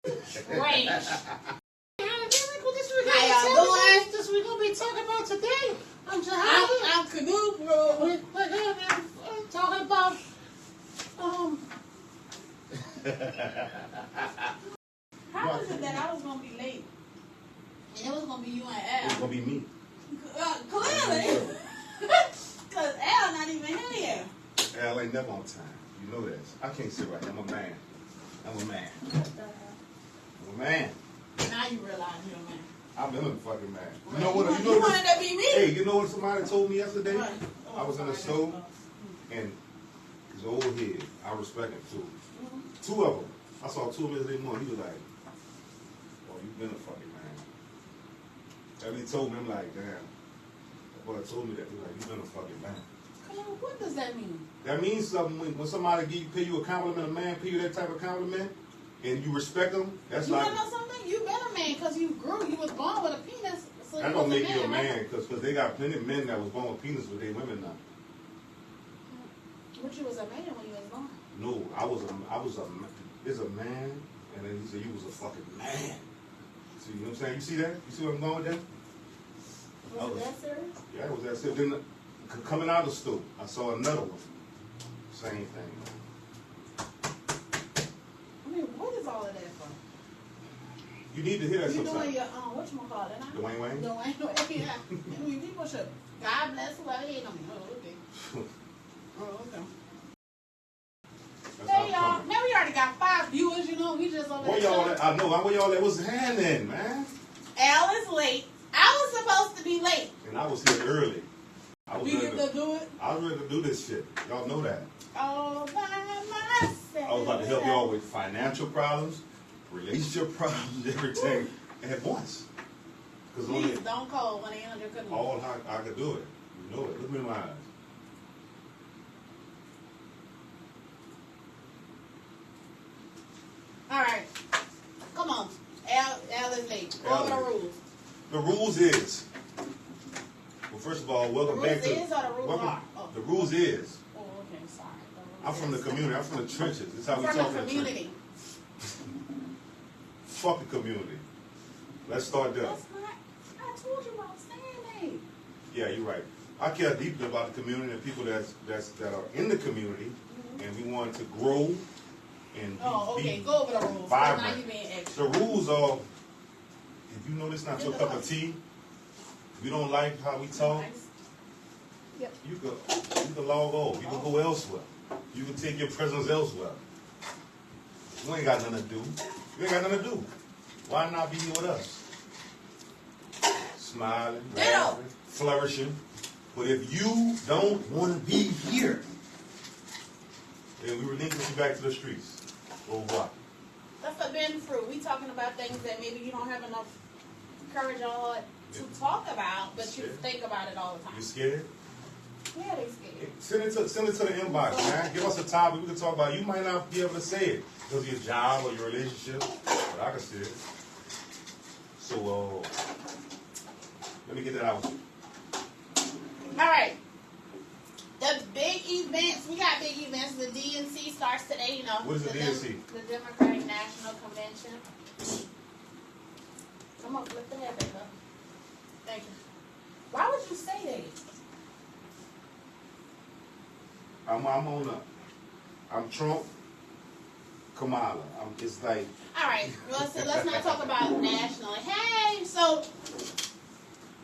Trash. How y'all doing? This we're gonna be talking about today. I'm Canoe Bro. We're talking about How was it that I was gonna be late? And it was gonna be you and Al. It's gonna be me. Clearly. Because Al not even here. Al ain't never on time. You know this. I can't sit right here. I'm a man. I'm a man. I'm a man. Now you realize you're a man. I've been a fucking man. Right. You know what? You wanted to be me? Hey, you know what somebody told me yesterday? Right. I was in the store, and he's an old head. I respect him too. Two of them. I saw 2 of them yesterday morning. He was like, "Oh, you've been a fucking man." And he told me, I'm like, "Damn." Well, told me that. He was like, "You've been a fucking man." Come on, what does that mean? That means something when somebody pay you a compliment, a man pay you that type of compliment, and you respect them. That's you like. You know something? You been a man because you grew. You was born with a penis. So That don't make you a man, because they got plenty of men that was born with penis with their women now. But you was a man when you was born. No, is a man, and then he said you was a fucking man. See, you know what I'm saying? You see that? You see where I'm going with that? Was it that serious? Yeah, it was that serious. Then coming out of the store, I saw another one. Same thing. I mean, what is all of that for? You need to hear that You sometimes. doing your whatchamacallit, huh? Dwayne Wayne? Dwayne, yeah. I mean, people should. God bless whoever hate on me. Oh, okay. Oh, okay. That's Hey, how I'm y'all. coming. Now we already got 5 viewers, you know. We just over Where there. y'all at? I know. Where y'all at? What's happening, man? Al is late. I was supposed to be late. And I was here early. I was We ready get to do it I was ready to do this shit. Y'all know that. all by myself. I was about to help y'all with financial problems, relationship problems, everything at once. Because only Please don't call when they under cooking. all I could do it. You know it. Look me in my eyes. All right. Come on. Al is late. Go over the rules. The rules is. Well, first of all, welcome back to. The rules is or the rules welcome, are? Oh. The rules is. Oh, okay. Sorry. The rules I'm from the is. community. I'm from the trenches. This is how we From talk the in the community. trenches. Fuck the community. Let's start there. That's not. I told you about saying Yeah, you're right. I care deeply about the community and people that are in the community, and we want to grow and be, Oh, okay. be Go over the rules. vibrant. Now you being extra. The rules are, if you know this not your cup of tea, if you don't like how we talk, Yep. you can log off. You can go elsewhere. You can take your presence elsewhere. You ain't got nothing to do. You ain't got nothing to do. Why not be here with us? Smiling, laughing, flourishing. But if you don't want to be here, then we relinquish you back to the streets. Or what? That's forbidden fruit. We talking about things that maybe you don't have enough courage or heart to talk about, but you think about it all the time. You scared? Yeah, they scared. Send it to the inbox, man. Give us a topic we can talk about. You might not be able to say it because of your job or your relationship, but I can say it. So, let me get that out. All right. The big events, we got big events. The DNC starts today, you know. What is the DNC? The Democratic National Convention. Come on, flip the head, baby. Thank you. Why would you say that? I'm Trump, Kamala. It's like. All right, let's not talk about nationally. Hey, so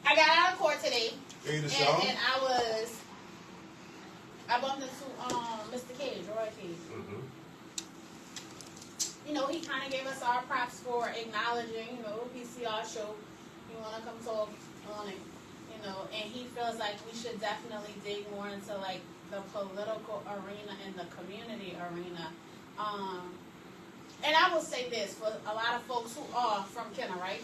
I got out of court today, and I bumped into Mr. Cage, Roy Cage. Mm-hmm. You know, he kind of gave us our props for acknowledging, you know, PCR show. You want to come talk on it, you know, and he feels like we should definitely dig more into like the political arena and the community arena. And I will say this for a lot of folks who are from Kenner, right?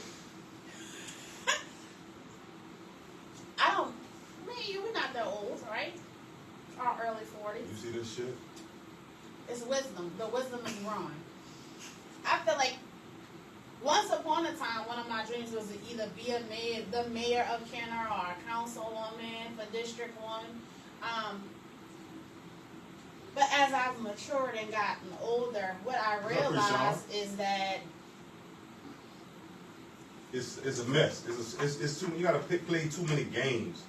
We're not that old, right? Our early 40s. You see this shit? It's wisdom. The wisdom is growing. I feel like once upon a time, one of my dreams was to either be the mayor of Kenner or a councilwoman for District 1. But as I've matured and gotten older, what I realized is that it's a mess. It's too. You gotta play too many games.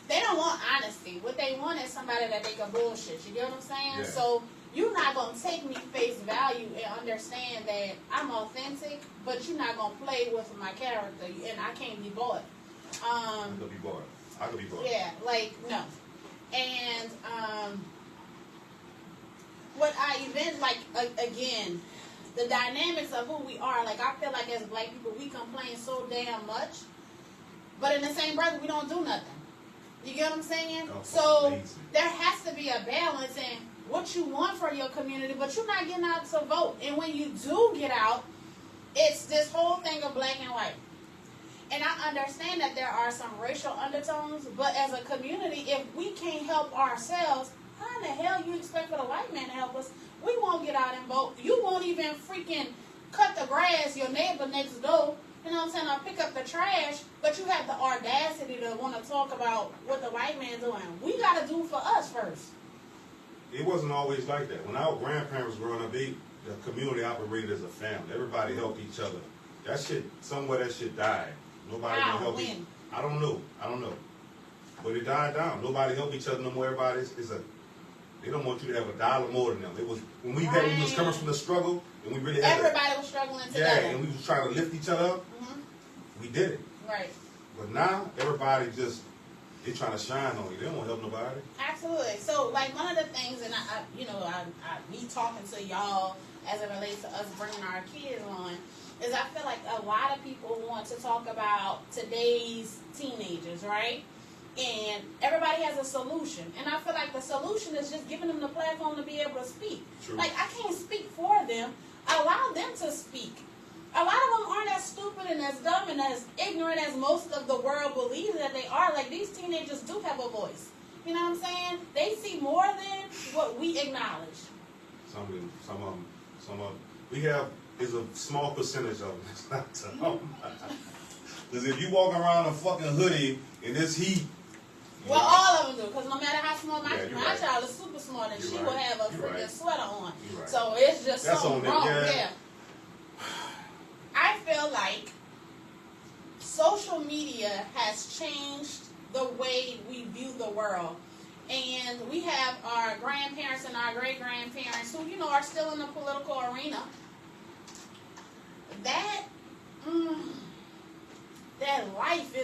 They don't want honesty. What they want is somebody that they can bullshit. You get what I'm saying? Yeah. So you're not gonna take me face value and understand that I'm authentic, but you're not gonna play with my character, and I can't be bought. I could be bought. I could be bought. Yeah, like no. And what I even like again, the dynamics of who we are. Like I feel like as black people, we complain so damn much, but in the same breath, we don't do nothing. You get what I'm saying? Oh, So amazing. there has to be a balance in what you want for your community, but you're not getting out to vote. And when you do get out, it's this whole thing of black and white. And I understand that there are some racial undertones, but as a community, if we can't help ourselves, how in the hell you expect for the white man to help us? We won't get out and vote. You won't even freaking cut the grass, your neighbor next door, you know what I'm saying, or pick up the trash, but you have the audacity to want to talk about what the white man's doing. We got to do for us first. It wasn't always like that. When our grandparents were growing up, the community operated as a family. Everybody helped each other. That shit, somewhere that shit died. Nobody How? can help When? each. I don't know. But it died down. Nobody helped each other no more. Everybody they don't want you to have a dollar more than them. It was when we was coming from the struggle and we really had Everybody was struggling together. yeah, and we was trying to lift each other up. We did it. Right. But now everybody they trying to shine on you. They don't want to help nobody. Absolutely. So, like, one of the things, and me talking to y'all as it relates to us bringing our kids on, is I feel like a lot of people want to talk about today's teenagers, right? And everybody has a solution. And I feel like the solution is just giving them the platform to be able to speak. True. Like, I can't speak for them. Allow them to speak. A lot of them aren't as stupid and as dumb and as ignorant as most of the world believes that they are. Like, these teenagers do have a voice. You know what I'm saying? They see more than what we acknowledge. Some of them. We have is a small percentage of them. It's not to because if you walk around a fucking hoodie in this heat. Well, all of them do, because no matter how small my right. child is super smart, and You're she right. will have a You're freaking right. sweater on. You're right. So it's just That's something on wrong. them, yeah. I feel like social media has changed the way we view the world. And we have our grandparents and our great-grandparents who, are still in the political arena. That life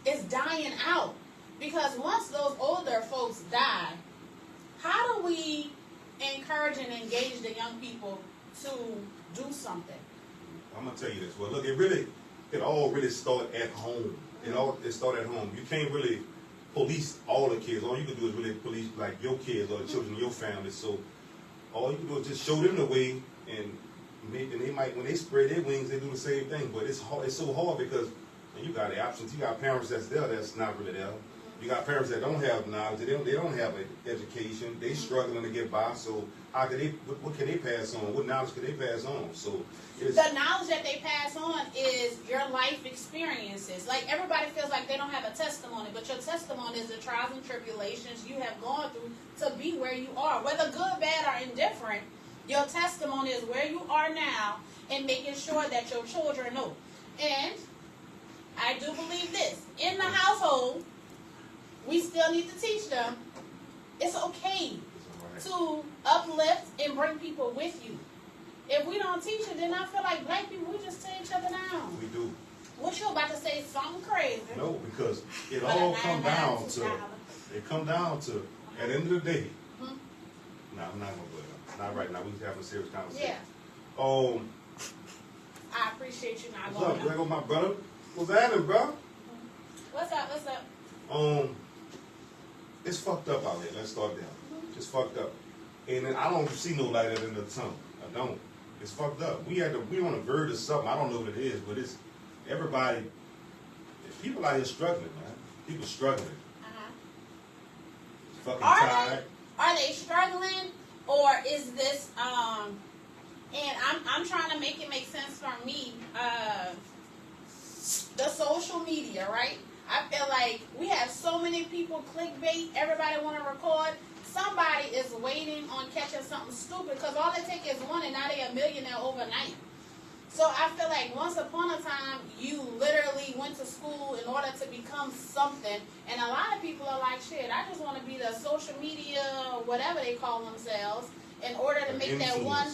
is dying out. Because once those older folks die, how do we encourage and engage the young people to do something? I'm gonna tell you this. Well, look, it all really started at home. It started at home. You can't really police all the kids. All you can do is really police like your kids or the children in your family. So all you can do is just show them the way, and they might, when they spread their wings, they do the same thing. But it's hard. It's so hard because you got the options. You got parents that's there that's not really there. You got parents that don't have knowledge. They don't have an education. They struggling to get by. So how can they? What can they pass on? What knowledge can they pass on? So the knowledge that they pass on is your life experiences. Like, everybody feels like they don't have a testimony, but your testimony is the trials and tribulations you have gone through to be where you are. Whether good, bad, or indifferent, your testimony is where you are now and making sure that your children know. And I do believe this. In the household, we still need to teach them it's okay to uplift and bring people with you. If we don't teach it, then I feel like black people, we just tear each other down. we do. What you about to say something crazy? No, because it all come down to. It come down to at the end of the day. No, I'm not gonna put it up. Not right now. We have a serious conversation. Yeah. I appreciate you not What's up? going. There go my brother. What's happening, bro? What's up? It's fucked up out here. Let's start there. It's fucked up, and I don't see no light at the end of the tunnel. I don't. It's fucked up. We on the verge of something. I don't know what it is, but it's everybody. People out here struggling, man. People struggling. Fucking tired. Are they struggling, or is this and I'm trying to make it make sense for me, the social media, right? I feel like we have so many people clickbait, everybody want to record. Somebody is waiting on catching something stupid, because all it takes is one, and now they're a millionaire overnight. So I feel like once upon a time, you literally went to school in order to become something. And a lot of people are like, shit, I just want to be the social media, whatever they call themselves, in order to make that one,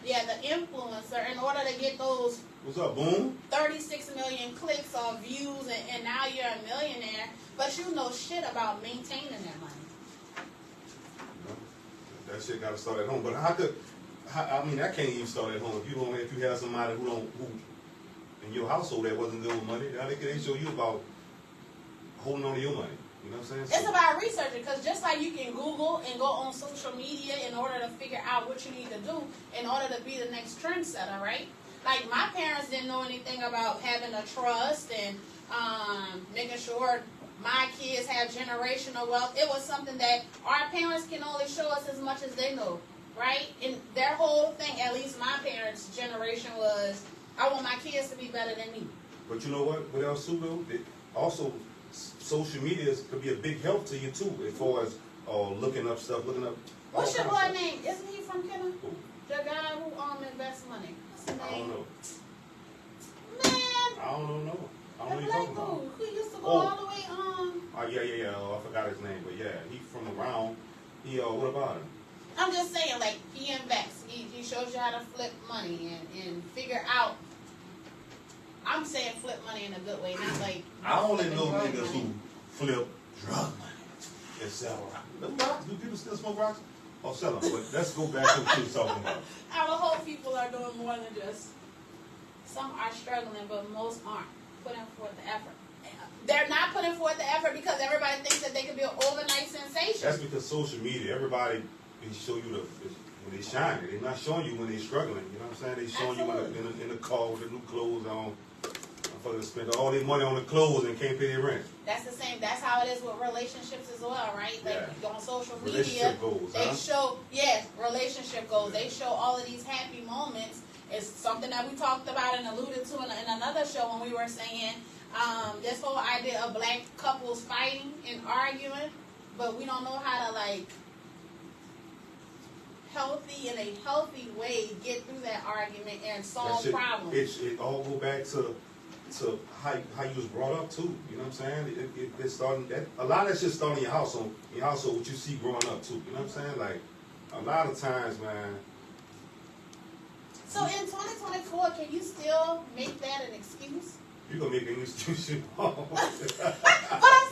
the influencer, in order to get those, what's up, boom? 36 million clicks or views, and now you're a millionaire, but you know shit about maintaining that money. That shit got to start at home. But I mean, that can't even start at home. If you have somebody who in your household that wasn't good with money, how they show you about holding on to your money. You know what I'm saying? It's about researching, because just like you can Google and go on social media in order to figure out what you need to do in order to be the next trendsetter, right? Like, my parents didn't know anything about having a trust and making sure my kids have generational wealth. It was something that our parents can only show us as much as they know, right? And their whole thing, at least my parents' generation, was, I want my kids to be better than me. But you know what? What else too, though? Also, social media could be a big help to you too, as far as looking up stuff, What's your boy name? Isn't he from Kenner? The guy who invests money. What's his name? I don't know. Man. I don't know. I don't The know black what you're talking about. dude who used to go all the way Yeah. I forgot his name, but yeah, he from around. What about him? I'm just saying, like, he invests. He shows you how to flip money and figure out. I'm saying flip money in a good way, not like. I only know drug niggas money. who flip drug money and sell rock. Them rocks? Do people still smoke rocks? Or sell them? But let's go back to what you were talking about. I would hope people are doing more than just. Some are struggling, but most aren't putting forth the effort. They're not putting forth the effort because everybody thinks that they can be an overnight sensation. That's because social media, everybody, they show you when they shine. They're not showing you when they're struggling. You know what I'm saying? They're showing you in the car with the new clothes on. For spend all their money on the clothes and can't pay their rent. That's the same. That's how it is with relationships as well, right? Like on social media, relationship goals, they show relationship goals. They show all of these happy moments. It's something that we talked about and alluded to in another show when we were saying this whole idea of black couples fighting and arguing, but we don't know how to in a healthy way get through that argument and solve problems. It all go back to how you was brought up too. You know what I'm saying? It's starting that a lot of that shit starting in your household, what you see growing up too. You know what I'm saying? Like a lot of times, man. So in 2024, can you still make that an excuse? You gonna make an excuse? But I'm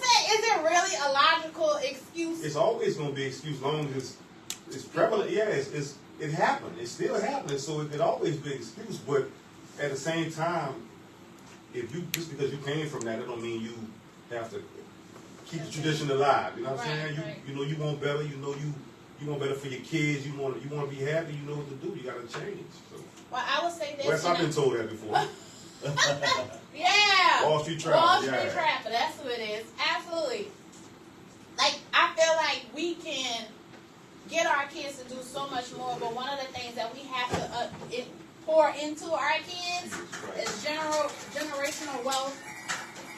saying, is it really a logical excuse? It's always gonna be an excuse, long as it's prevalent. Yeah, it happened. It's still happening. So it could always be an excuse. But at the same time, just because you came from that, it don't mean you have to keep the tradition alive. You know what I'm saying? You know you want better. You know you want better for your kids. You want to be happy. You know what to do. You got to change. So. Well, I would say this. Wes, I've been told that before. Yeah. Wall Street Trapper. Wall Street Trapper. That's who it is. Absolutely. Like, I feel like we can get our kids to do so much more, but one of the things that we have to pour into our kids is generational wealth.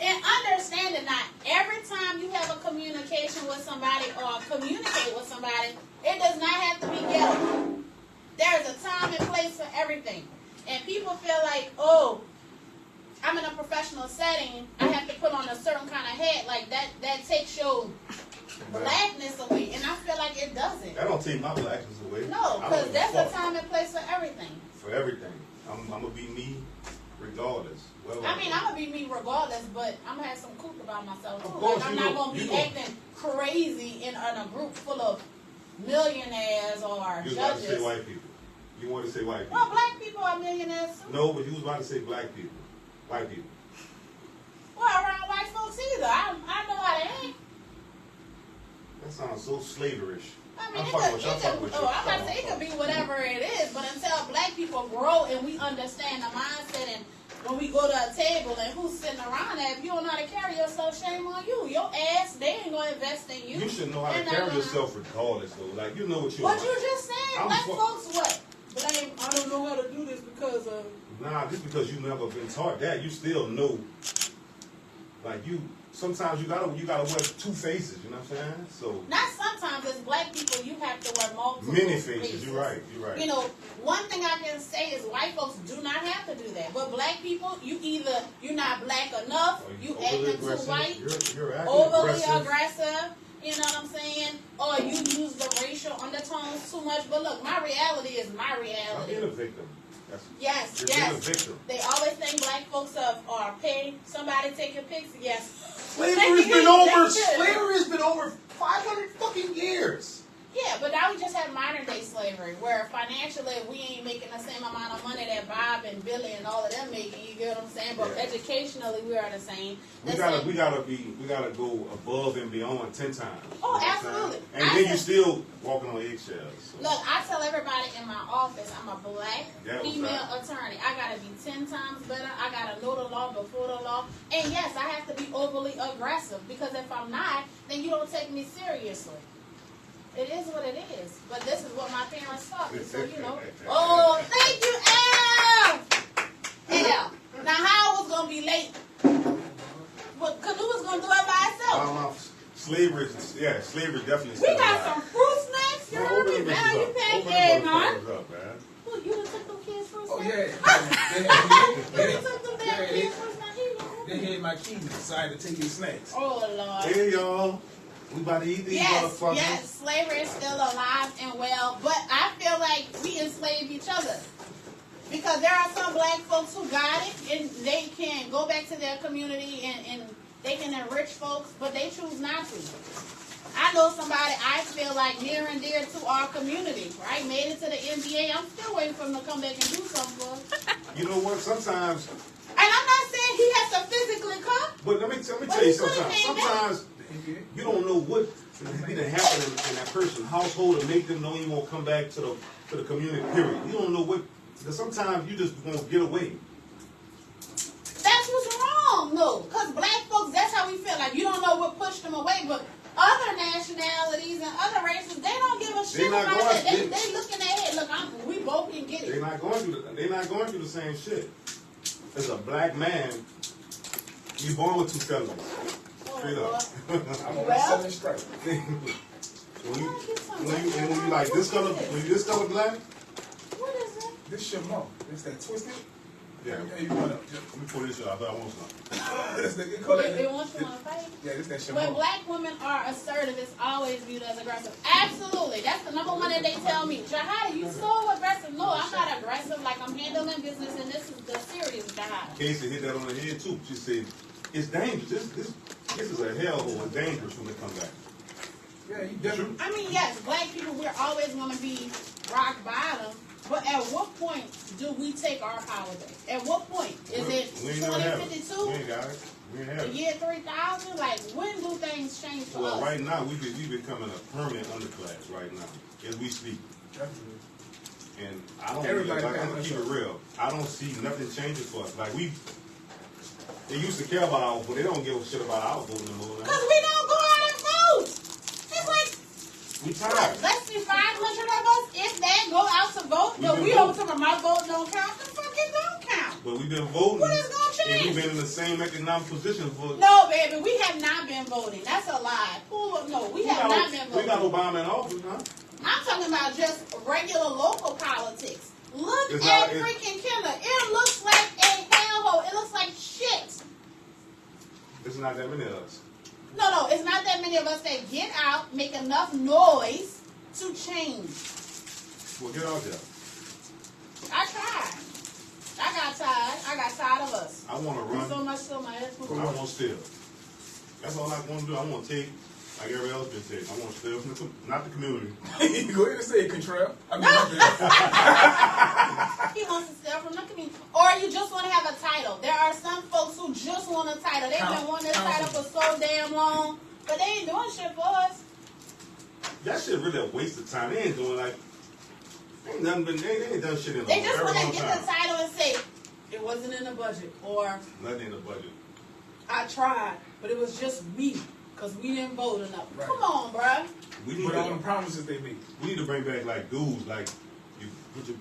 And understanding that every time you have a communication with somebody or communicate with somebody, it does not have to be ghetto. There's a time and place for everything. And people feel like, oh, I'm in a professional setting, I have to put on a certain kind of hat, like that takes your blackness away. And I feel like it doesn't. That don't take my blackness away. No, because there's a time and place for everything. For everything. I'm going to be me regardless. I'm going to be me regardless, but I'm going to have some cook about myself too. Of course, like, I'm not going to be acting crazy in a group full of millionaires or judges. You was about to say white people. You want to say white people. Well, black people are millionaires too. No, but you was about to say black people. White people. Well, around white folks either. I know how they ain't. That sounds so slaverish. I mean, it could be whatever it is, but until black people grow and we understand the mindset, and when we go to a table and who's sitting around there, if you don't know how to carry yourself, shame on you. Your ass, they ain't going to invest in you. You should know how to carry yourself regardless, though. Like, you know what you're What you just said, black folks what? Blame, I don't know how to do this because of... Nah, just because you never been taught that, you still know. Like, sometimes you gotta wear two faces, you know what I'm saying? So not sometimes, as black people, you have to wear multiple many faces. You're right. You know, one thing I can say is white white folks do not have to do that. But black people, you're not black enough, you acting too white, you're overly aggressive. You know what I'm saying? Or you use the racial undertones too much. But look, my reality is my reality. You're being a victim. Yes. Being a victim. They always think black folks are paid. Somebody take your pics. Yes. Slavery's been over 500 fucking years. Yeah, but now we just have modern day slavery, where financially we ain't making the same amount of money that Bob and Billy and all of them making. You get what I'm saying? But educationally, we are the same. We gotta go above and beyond 10 times. Oh, absolutely. And then you still walking on eggshells. So. Look, I tell everybody in my office, I'm a black female attorney. I gotta be 10 times better. I gotta know the law before the law. And yes, I have to be overly aggressive, because if I'm not, then you don't take me seriously. It is what it is. But this is what my parents taught me. So, you know. Oh, thank you, Al! Al. Now, how was going to be late? But Canoe was going to do it by itself. Slavery definitely. We got some fruit snacks. You heard me? Man, you packed it, man. Oh, you done took them kids' fruit snacks? Oh, yeah. You took them damn kids' fruit snacks? They had my keys, decided to take these snacks. Oh, Lord. Hey, y'all. We about to eat these motherfuckers. Yes, slavery is still alive and well, but I feel like we enslave each other. Because there are some black folks who got it, and they can go back to their community and they can enrich folks, but they choose not to. I know somebody I feel like near and dear to our community, right? Made it to the NBA. I'm still waiting for him to come back and do something for us. You know what? Sometimes... And I'm not saying he has to physically come. But let me tell you sometimes. Sometimes... You don't know what done happen in that person's household to make them know you won't come back to the community, period. You don't know what, because sometimes you just won't get away. That's what's wrong, no. Because black folks, that's how we feel. Like, you don't know what pushed them away, but other nationalities and other races, they don't give a shit about that. They looking ahead. Look, we both can get it. They're not going through the same shit. As a black man, you're born with 2 felonies. Straight up. I'm on 7 straight. when you like this color, when you this color black. What is it? This your mom. It's that twisted. Yeah. You want to? Let me pour this shit. I thought I want some. They want you on a fight. Yeah, this that shit. When black women are assertive, it's always viewed as aggressive. Absolutely. That's the number one that they tell me. Jihad, you so aggressive. No, I'm not aggressive. Like, I'm handling business, and this is the serious Jihad. Casey hit that on the head too. She said, "It's dangerous. This is a hellhole. It's dangerous when they come back." Yeah, you definitely. I mean, yes, black people, we're always going to be rock bottom. But at what point do we take our power back? At what point? Is it 2052? We ain't got it. We ain't have The it. year 3000? Like, when do things change for Well, us? right now, we becoming a permanent underclass right now, as we speak. Definitely. And I don't, Everybody like, I'm going to keep it real. I don't see nothing changing for us. Like, they used to care about our vote. They don't give a shit about our vote no more now. Because we don't go out and vote. It's like, We tired. less than 500 of us, if they go out to vote, no, we don't talk about my vote don't count. The fuck it don't count. But we've been voting. What is going to change? And we've been in the same economic position for... No, baby, we have not been voting. That's a lie. No, we have not been voting. We got Obama in office, huh? I'm talking about just regular local politics. Look at freaking Kendall. It looks like a hellhole. It looks like shit. There's not that many of us. No, it's not that many of us that get out, make enough noise to change. Well, get out there. I tried. I got tired of us. I want to run. So much so my ass. I want to steal. That's all I want to do. I want to take, like everybody else been taking. I want to steal from not the community. Go ahead and say it, Contrell. I mean, He wants to steal from the community. Or you just want to have a title. There are some folks who just want a title. They've been wanting this title for so damn long, but they ain't doing shit for us. That shit really a waste of time. They ain't doing like, they ain't done shit in a They just very want long to get time. the title and say, it wasn't in the budget. Or, Nothing in the budget. I tried, but it was just me. Because we didn't vote enough. Right. Come on, bruh. We need But all the promises they made. We need to bring back like dudes, like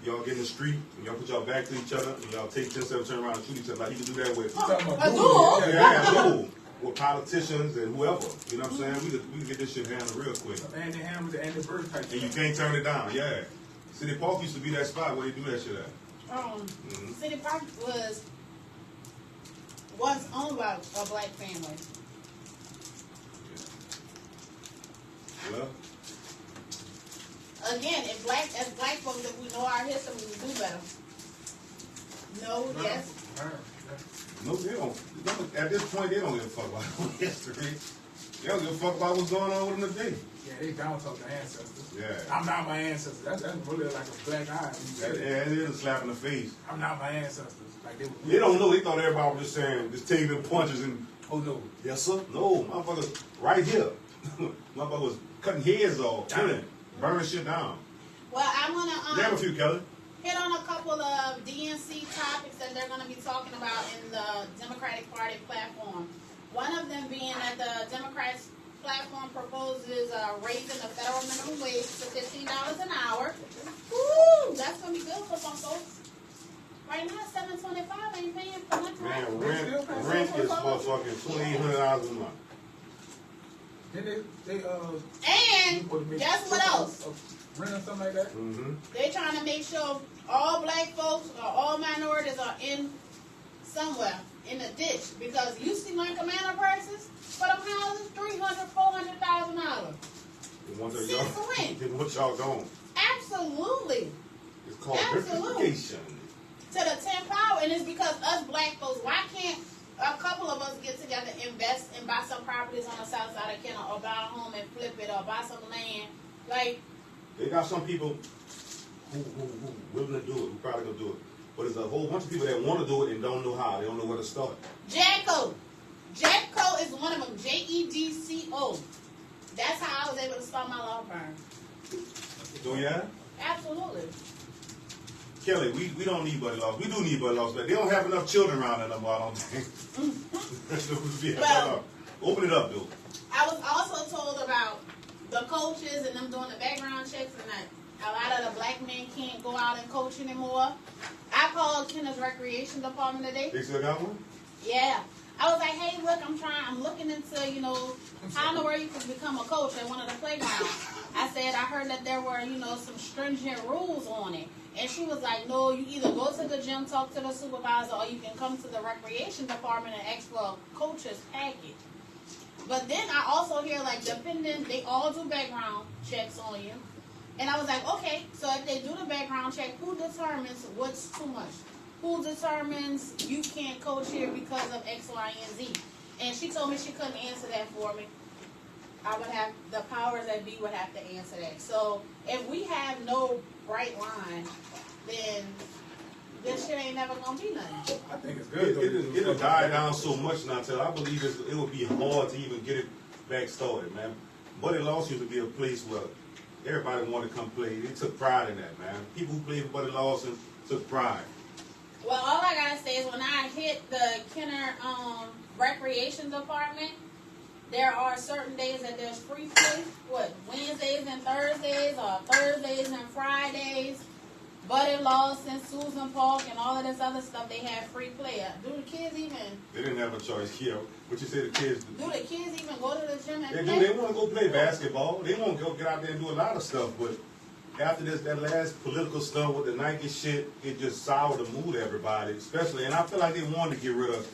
y'all get in the street and y'all put y'all back to each other and y'all take 10 steps, turn around and shoot each other. Like you can do that with Talking about A duel. duel? yeah, dude, with politicians and whoever. You know what I'm saying? We can get this shit handled real quick. And the hammers and the bird type. And you can't turn it down. Yeah. City Park used to be that spot where they do that shit at. City Park was once owned by a black family. Well, Again, as black folks, if we know our history, we would do better. No, yes. no, they don't. At this point, they don't give a fuck about history. They don't give a fuck about what's going on with them today. Yeah, they down talk to ancestors. Yeah. I'm not my ancestors. That's really like a black eye. Yeah, it is a slap in the face. I'm not my ancestors. Like They don't know. They thought everybody was just saying, just taking them punches and, oh no. yes sir. No, motherfuckers right here. Motherfucker was cutting heads off, killing, burning shit down. Well, I want to Damn a few, Kelly. hit on a couple of DNC topics that they're going to be talking about in the Democratic Party platform. One of them being that the Democrats' platform proposes raising the federal minimum wage to $15 an hour. Woo! That's going to be good for some folks. Right now, $7.25 ain't paying for nothing. Man, rent is motherfucking $2,800 a month. Then they And guess what else? Rent or something like that? Mm-hmm. They're trying to make sure all black folks or all minorities are in somewhere in a ditch, because you see my commander prices for them houses, $300,000-$400,000. They want Since y'all, when? they want y'all gone. Absolutely. It's called Absolutely. gentrification. To the 10th power, and it's because us black folks, why can't a couple of us get together, invest, and buy some properties on the south side of Kenner, or buy a home and flip it, or buy some land? Like, They got some people who willing to do it, who probably gonna do it. But there's a whole bunch of people that want to do it and don't know how. They don't know where to start. JEDCO. JEDCO is one of them. JEDCO. That's how I was able to start my law firm. So yeah? Absolutely. Kelly, we don't need buddy laws. We do need buddy laws, but they don't have enough children around there no more, I don't think. Well, open it up, dude. I was also told about the coaches and them doing the background checks, and that a lot of the black men can't go out and coach anymore. I called Kenner's recreation department today. They still got one? Yeah. I was like, hey, look, I'm looking into, you know, how in the world you can become a coach at one of the playgrounds. I said, I heard that there were, you know, some stringent rules on it. And she was like, no, you either go to the gym, talk to the supervisor, or you can come to the recreation department and ask for a coach's package. But then I also hear, like, depending, they all do background checks on you. And I was like, okay, so if they do the background check, who determines what's too much? Who determines you can't coach here because of X, Y, and Z? And she told me she couldn't answer that for me. I would have, the powers that be would have to answer that. So if we have no bright line, then this shit ain't never gonna be nothing. I think it's good. It'll die down so much now till I believe it will be hard to even get it back started, man. Buddy Laws used to be a place where everybody wanted to come play. They took pride in that, man. People who played for Buddy Lawson took pride. Well, all I gotta say is when I hit the Kenner recreation department, there are certain days that there's free play. What, Wednesdays and Thursdays, or Thursdays and Fridays. Buddy Lawson, Susan Park, and all of this other stuff, they have free play. Do the kids even? They didn't have a choice here. What you say the kids do? Do the kids even go to the gym and They play? do. They want to go play basketball. They want to go get out there and do a lot of stuff. But after that last political stuff with the Nike shit, it just soured the mood of everybody, especially. And I feel like they wanted to get rid of,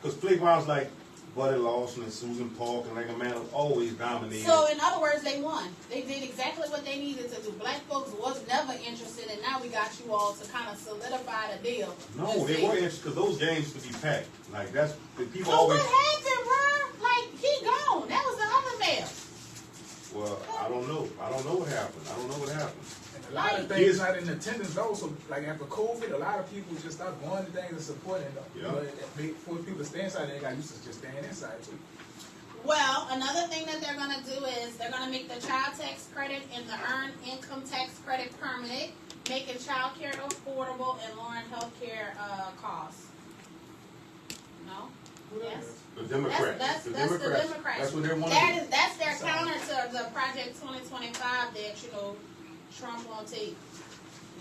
because playgrounds like Buddy Lawson and Susan Park and like a man was always dominated. So in other words, they won. They did exactly what they needed to do. Black folks was never interested, and now we got you all to kind of solidify the deal. No, they were interested because those games used to be packed. Like that's the people So always. what happened, bro? Like, he gone. That was the other man. Well, I don't know. I don't know what happened. I don't know what happened. And a lot of things not in attendance though. So like after COVID, a lot of people just stopped going to things and supporting them. Yeah. You know, for people to stay inside, they got used to just staying inside too. Well, another thing that they're going to do is they're going to make the child tax credit and the earned income tax credit permanent, making child care affordable and lowering health care costs. No? Yes? The Democrats. That's the Democrats. Democrats. That's what they want to do. That's their counter to the Project 2025 that, you know, Trump won't take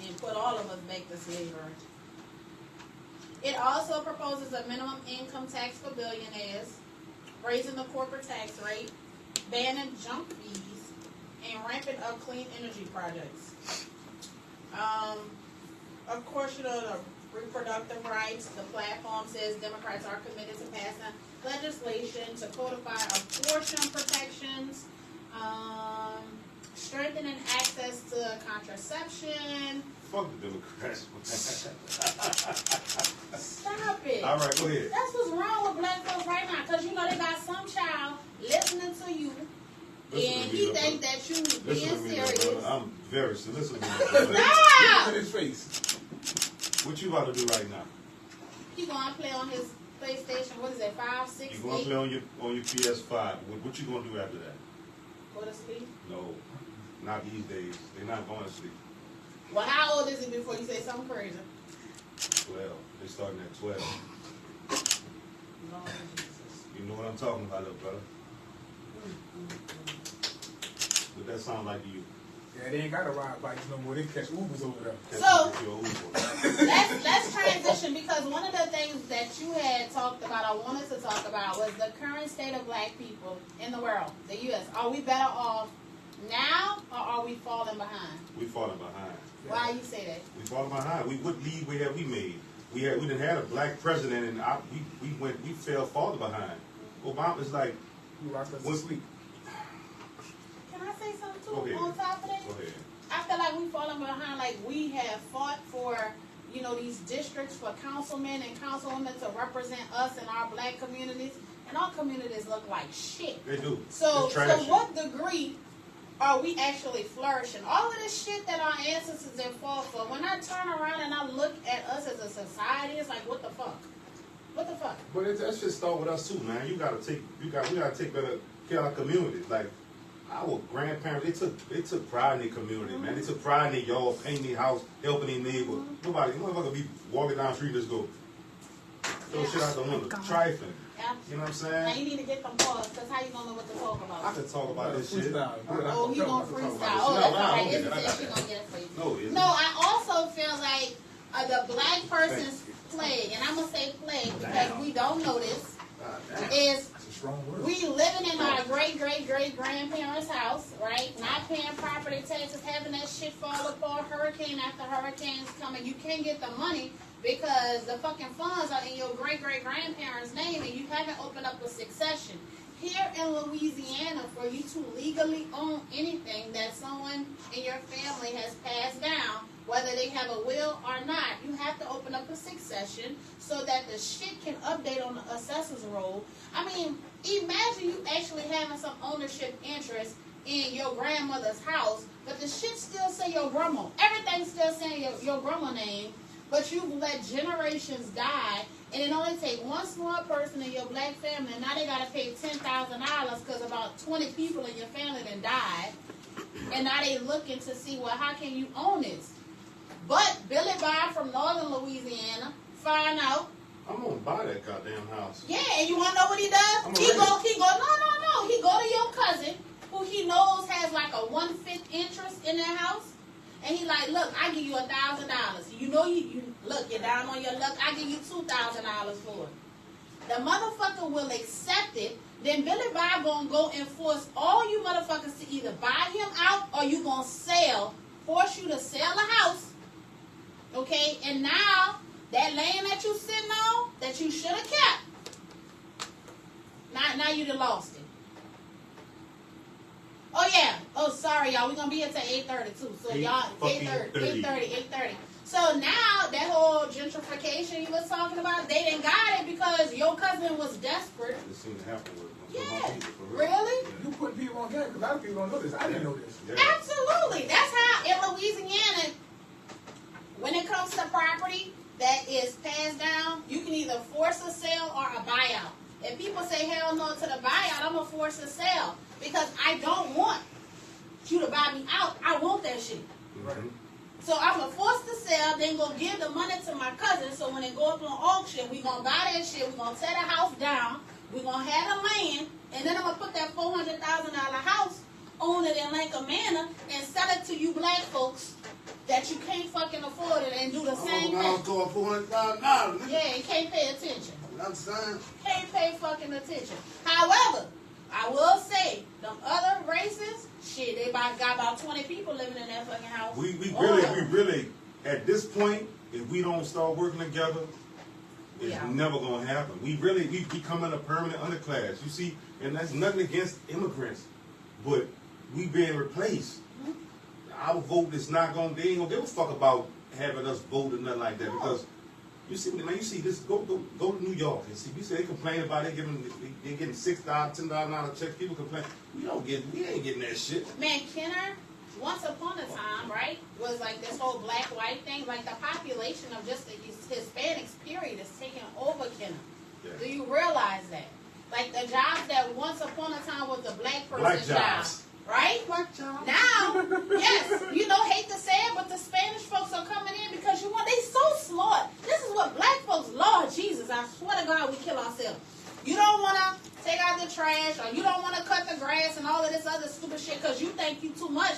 and put all of us back to slavery. It also proposes a minimum income tax for billionaires, raising the corporate tax rate, banning junk fees, and ramping up clean energy projects. of course, you know, the reproductive rights. The platform says Democrats are committed to passing legislation to codify abortion protections, strengthening access to contraception. Fuck the Democrats. Stop it. All right, go ahead. That's what's wrong with black folks right now, because you know they got some child listening to you, Listen and to me, he though, think brother. that you Listen being to me, though, serious. brother. I'm very serious. Listen to me, brother. Stop! Look at his face. What you about to do right now? He gonna play on his PlayStation. What is it? 5, 6, You gonna 8? play on your PS5. What you gonna do after that? Go to sleep. No, not these days. They're not going to sleep. Well, how old is he before you say something crazy? 12. They starting at 12. Lord Jesus. You know what I'm talking about, little brother. What that sound like to you? Yeah, they ain't got to ride bikes no more. They catch Ubers over there. So- Catch your Uber. Let's transition, because one of the things that you had talked about, I wanted to talk about, was the current state of black people in the world, the U.S. Are we better off now, or are we falling behind? We falling behind. Why you say that? We falling behind. What lead we have we made? We didn't had a black president, and we fell farther behind. Obama's like, You rocked us to What's- sleep. Can I say something Go too ahead. on top of that? go ahead. I feel like we falling behind. Like, we have fought for, you know, these districts for councilmen and councilwomen to represent us in our black communities, and our communities look like shit. They do. So, It's to trashy. what degree are we actually flourishing? All of this shit that our ancestors have fought for, when I turn around and I look at us as a society, it's like, what the fuck? What the fuck? But that should start with us too, man. We gotta take better care of our communities. Like our grandparents, they took pride in their community, man. They took pride in their yall, painting their house, helping their neighbor. Nobody, motherfucker, be walking down the street and just go throw shit out the window, trifling. Yeah. You know what I'm Now saying? you need to get them paused, because how you gonna know what to talk I about? can talk about this shit. Freestyle. Oh, he gonna freestyle. Oh, No, that's no, all right. I It's don't get it. she gonna get it for you. No, it's No, I also feel like the black person's plague, and I'm gonna say plague because we don't know this, is That's a strong word. we living in our great grandparents' house, right? Not paying property taxes, having that shit fall apart, hurricane after hurricane's coming. You can't get the money because the fucking funds are in your great grandparents' name, and you haven't opened up a succession. Here in Louisiana, for you to legally own anything that someone in your family has passed down, whether they have a will or not, you have to open up a succession so that the shit can update on the assessor's roll. I mean, imagine you actually having some ownership interest in your grandmother's house, but the shit still say your grandma. Everything still saying your grandma name, but you've let generations die, and it only take one small person in your black family, and now they gotta pay $10,000 because about 20 people in your family done died, and now they looking to see, well, how can you own this? But Billy Bob from Northern Louisiana find out, I'm gonna buy that goddamn house. yeah, and you wanna know what he does? I'm He ready. go, no. He go to your cousin, who he knows has like a 1/5 interest in that house, and he like, look, I give you $1,000. You know, you look, you're down on your luck. I give you $2,000 for it. The motherfucker will accept it. Then Billy Bob gonna go and force all you motherfuckers to either buy him out or you gonna force you to sell the house. Okay, and now that land that you sitting on that you should have kept, now you done lost it. Oh yeah. Oh sorry y'all. We're gonna be here till 8:30 too. So y'all 8:30. So now that whole gentrification you was talking about, they didn't got it because your cousin was desperate. This seems to happen with Yeah. my people, for real. Really? You put people on game because a lot of people don't know this. I didn't know this. Yeah. Absolutely. That's how in Louisiana, when it comes to property that is passed down, you can either force a sale or a buyout. If people say hell no to the buyout, I'm going to force a sale because I don't want you to buy me out. I want that shit. Mhm. So I'm going to force the sale, then go give the money to my cousin. So when it go up on auction, we going to buy that shit. We're going to tear the house down. We're going to have the land. And then I'm going to put that $400,000 house on it in Lincoln Manor and sell it to you black folks that you can't fucking afford it and do the same I'm thing. going to $400,000. Yeah, you can't pay attention. I'm saying. Can't pay fucking attention. However, I will say, them other races, shit, they got about 20 people living in that fucking house. We Or- really at this point, if we don't start working together, it's never gonna happen. We becoming a permanent underclass. You see, and that's nothing against immigrants, but we being replaced. Our vote is not gonna. They ain't gonna give a fuck about having us vote or nothing like that because you see, man. You see this. Go to New York and see. We say they complain about they getting $6, $10 checks. People complain. We ain't getting that shit. Man, Kenner, once upon a time, right, was like this whole black-white thing. Like the population of just the Hispanics, period, is taking over Kenner. Yeah. Do you realize that? Like the jobs that once upon a time was the black person's job. Right? Now, yes, you know, hate to say it, but the Spanish folks are coming in because they so smart. This is what black folks, Lord Jesus, I swear to God, we kill ourselves. You don't want to take out the trash or you don't want to cut the grass and all of this other stupid shit because you think you too much.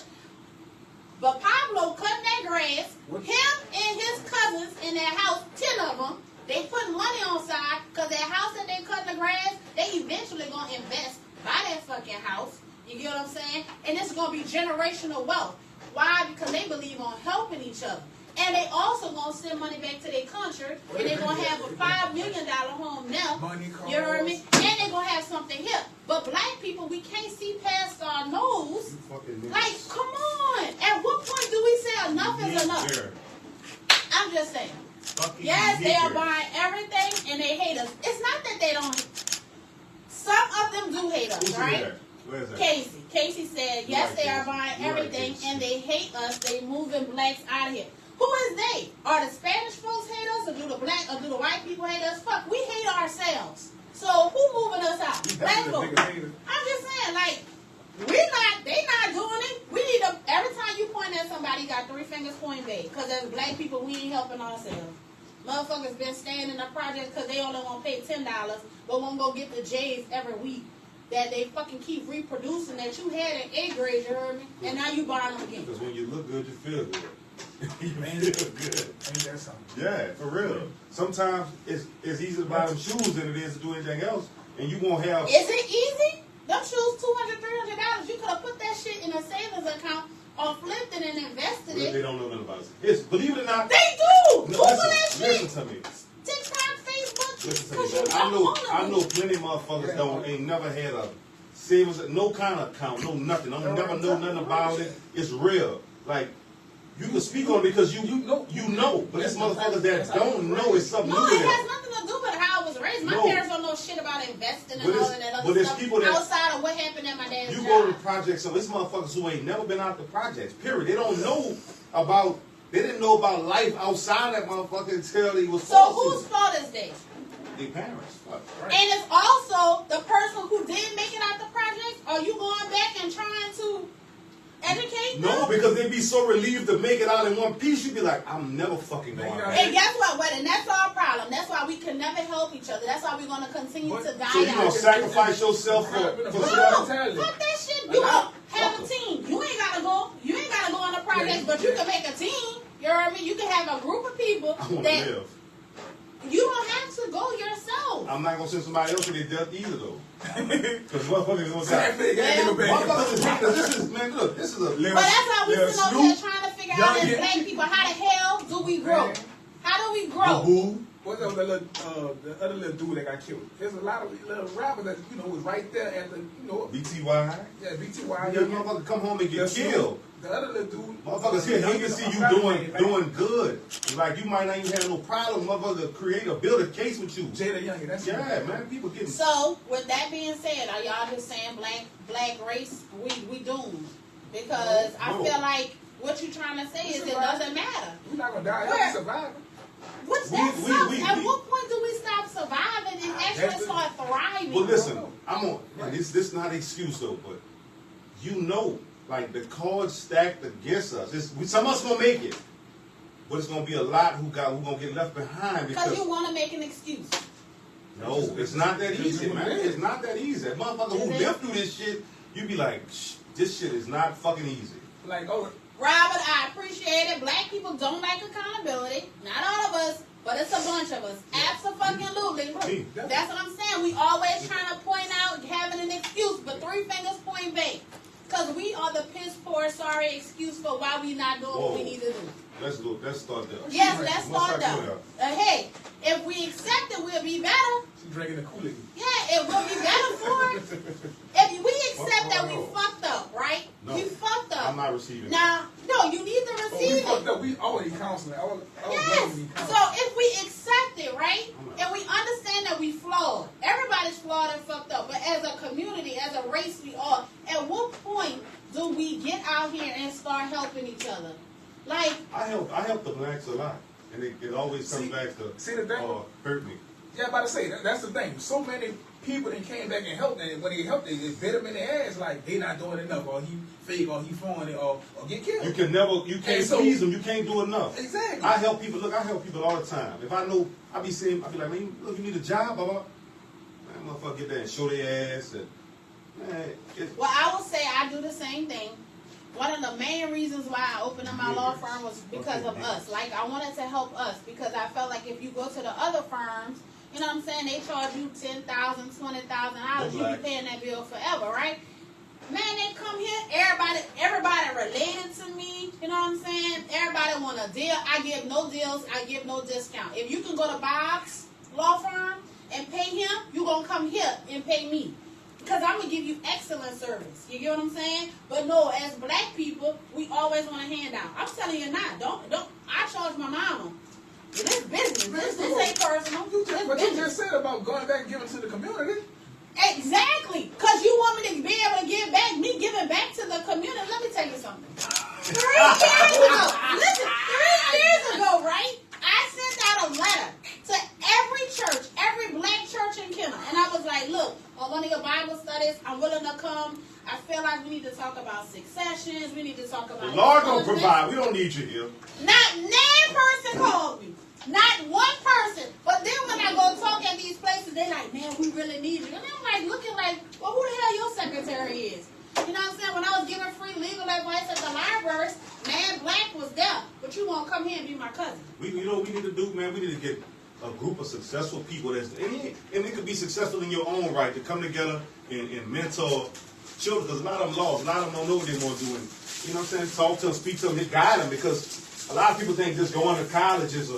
But Pablo cutting that grass, him and his cousins in their house, 10 of them, they put money on side because their house that they cutting the grass, they eventually going to invest, buy that fucking house. You get what I'm saying? And it's going to be generational wealth. Why? Because they believe on helping each other. And they also going to send money back to their country. And they're going to have a $5 million home now. You heard me? And they're going to have something here. But black people, we can't see past our nose. Like, come on. At what point do we say enough is enough? I'm just saying. Yes, they are buying everything and they hate us. It's not that they don't. Some of them do hate us, right? Casey. Casey said, yes, they are buying everything and they hate us. They moving blacks out of here. Who is they? Are the Spanish folks hate us or do the white people hate us? Fuck, we hate ourselves. So who moving us out? Black folks. I'm just saying, like, they not doing it. We need to, every time you point at somebody, you got 3 fingers pointing back. Because as black people, we ain't helping ourselves. Motherfuckers been staying in the project because they only want to pay $10, but won't go get the J's every week. That they fucking keep reproducing that you had in 8th grade, you heard me? And now you buying them again. Because when you look good, you feel good. You feel good. Ain't that something? Yeah, for real. Sometimes it's easy to buy them shoes than it is to do anything else. And you won't have... Is it easy? Them shoes, $200, $300. You could have put that shit in a savings account or flipped it and invested it. They don't know nothing about it. It's, believe it or not... They do! No, Google that shit! Listen to me. TikTok, Facebook. Listen to me. I know plenty of motherfuckers ain't never had a savings, no kind of account, no nothing. Don't never know nothing about it. It's real. Like, you can speak on it because you know. But it's motherfuckers that don't know it's something new to them. No, it has nothing to do with how I was raised. My parents don't know shit about investing and all of that other stuff people that, outside of what happened at my dad's job. You go to the projects, so it's motherfuckers who ain't never been out the projects, period. They don't know about, they didn't know about life outside that motherfucker until he was So whose fault is this? Their parents. Right. And it's also the person who didn't make it out the project. Are you going back and trying to educate them? No, because they'd be so relieved to make it out in one piece. You'd be like, I'm never fucking going back. And guess what? And that's our problem. That's why we can never help each other. That's why we're going to continue to die out. So you're going to sacrifice yourself for no, fuck that shit. You going to have a team. You ain't got to go. You ain't got to go on the project, but you can make a team. You know what I mean? You can have a group of people that live. You don't have to go yourself. I'm not going to send somebody else to their death either, though. Because motherfuckers going to say, this is, man, look, this is a little. But that's how we sit over here trying to figure out as black people, how the hell do we grow? How do we grow? What's up, the other little dude that got killed? There's a lot of little rappers that, was right there at the, BTY? Yeah, BTY. Yeah, motherfucker come home and get killed. The other little dude. Motherfuckers here, he can see you doing good. Like, you might not even have no problem, motherfucker, build a case with you. Jada Young, that's man, people getting... So, with that being said, are y'all just saying black race, we doomed? Because I feel like what you're trying to say is it doesn't matter. We're not going to die, we're surviving. What's that At what point do we stop surviving and actually start thriving? Well, listen, this is not an excuse though, but like the cards stacked against us. Some of us gonna make it, but it's gonna be a lot who gonna get left behind because you want to make an excuse. No, it's not that easy, man. It's not that easy. That motherfucker who lived through this shit, you be like, this shit is not fucking easy. Like, Robert, I appreciate it. Black people don't like accountability. Not all of us, but it's a bunch of us. Absolutely. That's what I'm saying. We always trying to point out having an excuse, but 3 fingers point back. Because we are the piss poor sorry excuse for why we not doing what we need to do. Let's start there. Yes, let's start there. Hey, if we accept it, we'll be better. She's drinking the Kool-Aid. Yeah, it will be better for us. If we accept that we fucked up, right? No, we fucked up. I'm not receiving Now, no, you need to receive we fucked it. up. We already counseling. Yes. So if we accept it, right, and we understand that we flawed, everybody's flawed and fucked up, but as a community, as a race, we are. At what point do we get out here and start helping each other? Like I help the blacks a lot, and it always comes back to hurt me. Yeah, I'm about to say that's the thing. So many people that came back and helped, and when they helped, they bit them in the ass like they not doing enough, or he fake, or he throwing it, or get killed. You can't please them. You can't do enough. Exactly. I help people. Look, I help people all the time. If I know, I be like, man, look, you need a job, blah, blah. Man, motherfucker, get there and show their ass. And, man, well, I will say I do the same thing. One of the main reasons why I opened up my law firm was because of us. Like, I wanted to help us because I felt like if you go to the other firms, you know what I'm saying, they charge you $10,000, $20,000. You be paying that bill forever, right? Man, they come here, everybody related to me, you know what I'm saying? Everybody want a deal. I give no deals, I give no discount. If you can go to Bob's law firm and pay him, you gonna come here and pay me. Because I'm going to give you excellent service. You get what I'm saying? But no, as black people, we always want a handout. I'm telling you not. Don't. I charge my mama. This business. This ain't personal. But you just said about going back and giving to the community. Exactly. Because you want me to be able to give back. Me giving back to the community. Let me tell you something. 3 years ago. Listen, 3 years ago, right? I sent out a letter to every church, every black church in Kenner. And I was like, look, on one of your Bible studies, I'm willing to come. I feel like we need to talk about successions. We need to talk about... The Lord don't provide. We don't need you here. Not 9 person called me. Not one person. But then when I go talk at these places, they're like, man, we really need you. And I'm like, looking like, well, who the hell your secretary is? You know what I'm saying? When I was giving free legal advice at the libraries, man, black was there. But you won't come here and be my cousin. You know what we need to do, man? We need to get a group of successful people and it could be successful in your own right to come together and mentor children, because a lot of them lost. A lot of them don't know what they want to do. And, you know what I'm saying? Talk to them, speak to them, and guide them, because a lot of people think just going to college is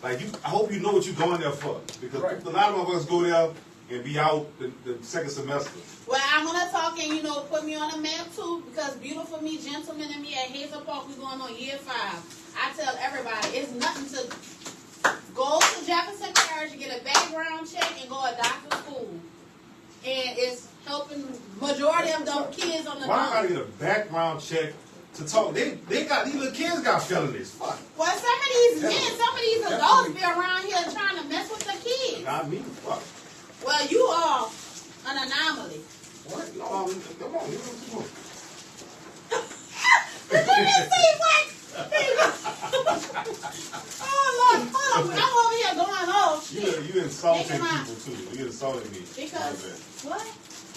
like, I hope you know what you're going there for, because a lot of us go there and be out the second semester. Well, I'm going to talk and, put me on a map too, because Beautiful Me, Gentleman, and me at Hazel Park, we're going on year 5. I tell everybody, it's nothing to go to Jefferson Parish, get a background check, and go to doctor school. And it's helping majority of them kids on the Why I gotta get a background check to talk? These little kids got felonies. Fuck. Well, some of these adults be around here trying to mess with the kids. Not me. Fuck. Well, you are an anomaly. What? No, come on. Come on. Did you see what? Oh, Lord, hold on. I'm over here going off. You insulting people, too. You insulting me. Because, what?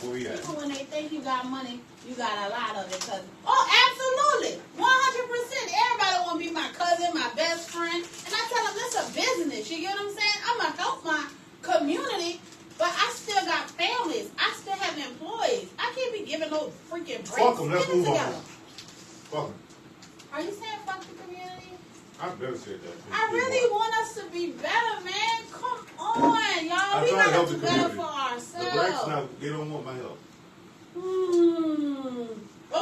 Where we at? People, when they think you got money, you got a lot of it. Absolutely. 100%. Everybody want to be my cousin, my best friend. And I tell them, this is a business. You get what I'm saying? I'm going to help my community, but I still got families. I still have employees. I can't be giving no freaking breaks. Fuck them. Let's move on. Fuck them. Are you saying fuck the community? I better say that. I really want us to be better, man. Come on, y'all. We gotta do better for ourselves. The blacks now, they don't want my help.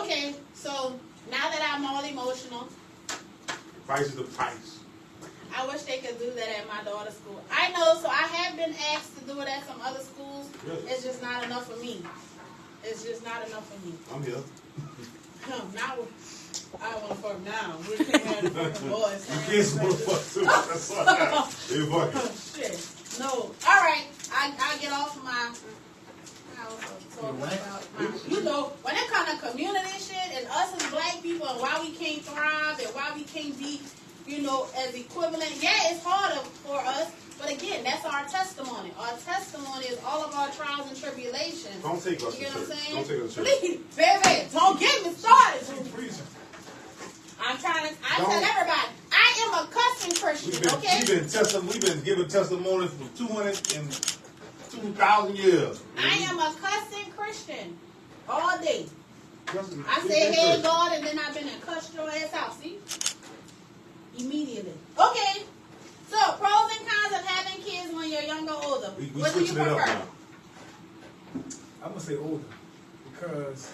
Okay, so now that I'm all emotional, The price is the price. I wish they could do that at my daughter's school. I know, so I have been asked to do it at some other schools. Really? It's just not enough for me. It's just not enough for me. I'm here. I want to fuck now. We can't have the fucking boys. You kids want to fuck too. That's all I got. They fucking. Shit. No. All right. I get off of my... when it comes to community shit and us as black people and why we can't thrive and why we can't be, as equivalent. Yeah, it's harder for us, but again, that's our testimony. Our testimony is all of our trials and tribulations. Don't take us to You know what I'm church. saying? Don't take us to church. Please, baby, don't get me started. I tell everybody, I am a cussing Christian, okay? We've been giving testimonies for 2,000 years. I am a cussing Christian all day. I said head guard and then I've been and cussed your ass out, see? Immediately. Okay. So, pros and cons of having kids when you're younger or older. We What do you switching it up prefer? now. I'm gonna say older because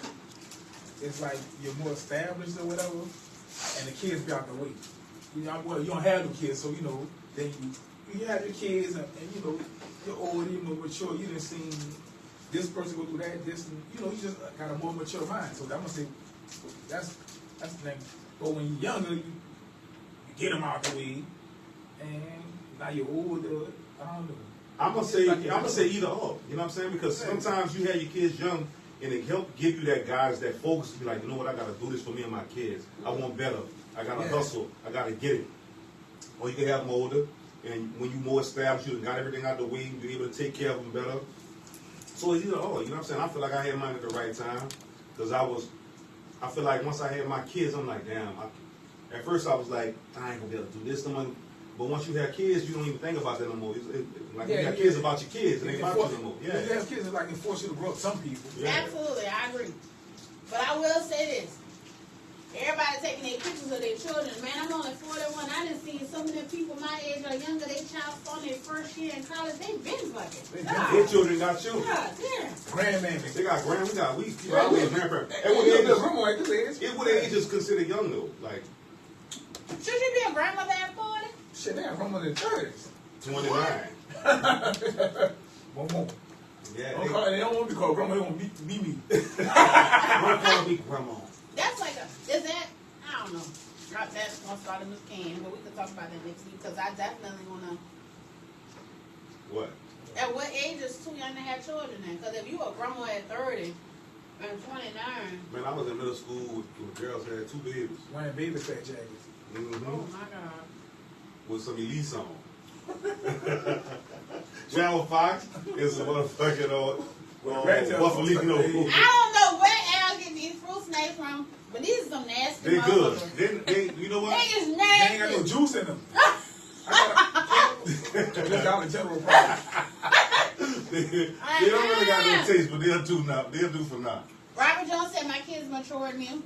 it's like you're more established or whatever, and the kids be out the way. You know, well, you don't have no kids, so you know. Then you have your kids, and you know you're older, you know, mature. You done seen this person go through that, this, and you know, you just got a more mature mind. So I'm gonna say that's the thing. But when you're younger, you get them out the way, and now you're older. I don't know. I'm gonna say either or. You know what I'm saying? Because sometimes you have your kids young, and it help give you that guys that focus to be like, you know what, I gotta do this for me and my kids. I want better. I gotta hustle. I gotta get it. Or you can have them older, and when you more established, you got everything out the way, you're able to take care of them better. So it's either or. You know what I'm saying? I feel like I had mine at the right time, because I feel like once I had my kids, I'm like, damn. At first I was like, I ain't gonna be able to do this no more. But once you have kids, you don't even think about that no more. Like you got kids about your kids, and they about you no more. Yeah. You have kids that like enforce you to grow up. Some people. Yeah. Absolutely, I agree. But I will say this. Everybody taking their pictures of their children. Man, I'm only 41. I done seen so many people my age or younger, they child on their first year in college, they been fucking. Their children got children. God damn. Grandmammy. They got we always grandparents. And what age is considered young though? Like Should you be a grandmother at 40? Shit, they have grandmother in 30s. 29. One more. Yeah. They don't want to be called grandma, they want to be me. Don't call me grandma. That's like is that, I don't know. That's going to start in this can, but we can talk about that next week because I definitely want to. What? At what age is too young to have children then? Because if you a grandma at 30 and 29. Man, I was in middle school with girls that had 2 babies. Wearing baby fat jackets. Mm-hmm. Oh my God. With some Elise on. Channel Fox is a motherfucking Buffalino. I don't know where Al get these fruit snacks from, but these are some nasty They good. motherfuckers. You know what? They is They nasty. ain't got no juice in them. Just Dollar General product. They don't really got no taste, but they'll do now. They'll do for now. Robert Jones said my kids mature than him.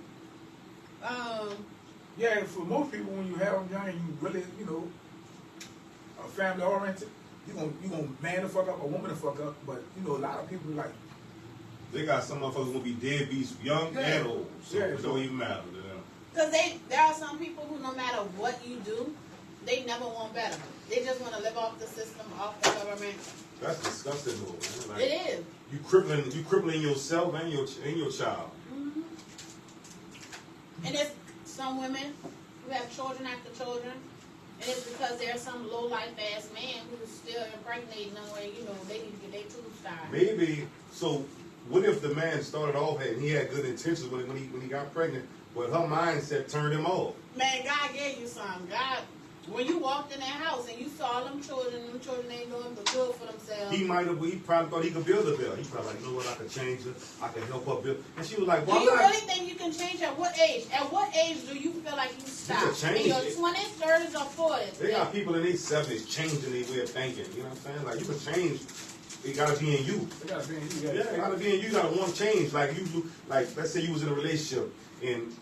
Yeah, for most people, when you have them young and you really, you know, are family oriented, you gonna man the fuck up or woman the fuck up. But you know, a lot of people like They got some motherfuckers gonna be deadbeats, young and old, so it don't even matter to them. Because there are some people who, no matter what you do, they never want better. They just want to live off the system, off the government. That's disgusting, though, man. Like, It is. You crippling yourself and your child. Mm-hmm. And there's some women who have children after children, and it's because there's some low-life ass man who's still impregnating them where, you know, they need to get their tubes tied. Maybe, so what if the man started off and he had good intentions when he got pregnant, but her mindset turned him off? Man, God gave you something. God, when you walked in that house and you saw them children ain't doing the good for themselves. He probably thought he could build a bill. He probably like, you know what, I could change her. I could help her build. And she was like, Do why you not? really think you can change at what age? At what age do you feel like you stop? can change In your it. 20s, 30s, or 40s? They got people in their 70s changing their way of thinking. You know what I'm saying? Like, you can change. It gotta be in you. they gotta be in you. Yeah, it gotta be in you. You gotta want to change. Like you do. Like, let's say you was in a relationship and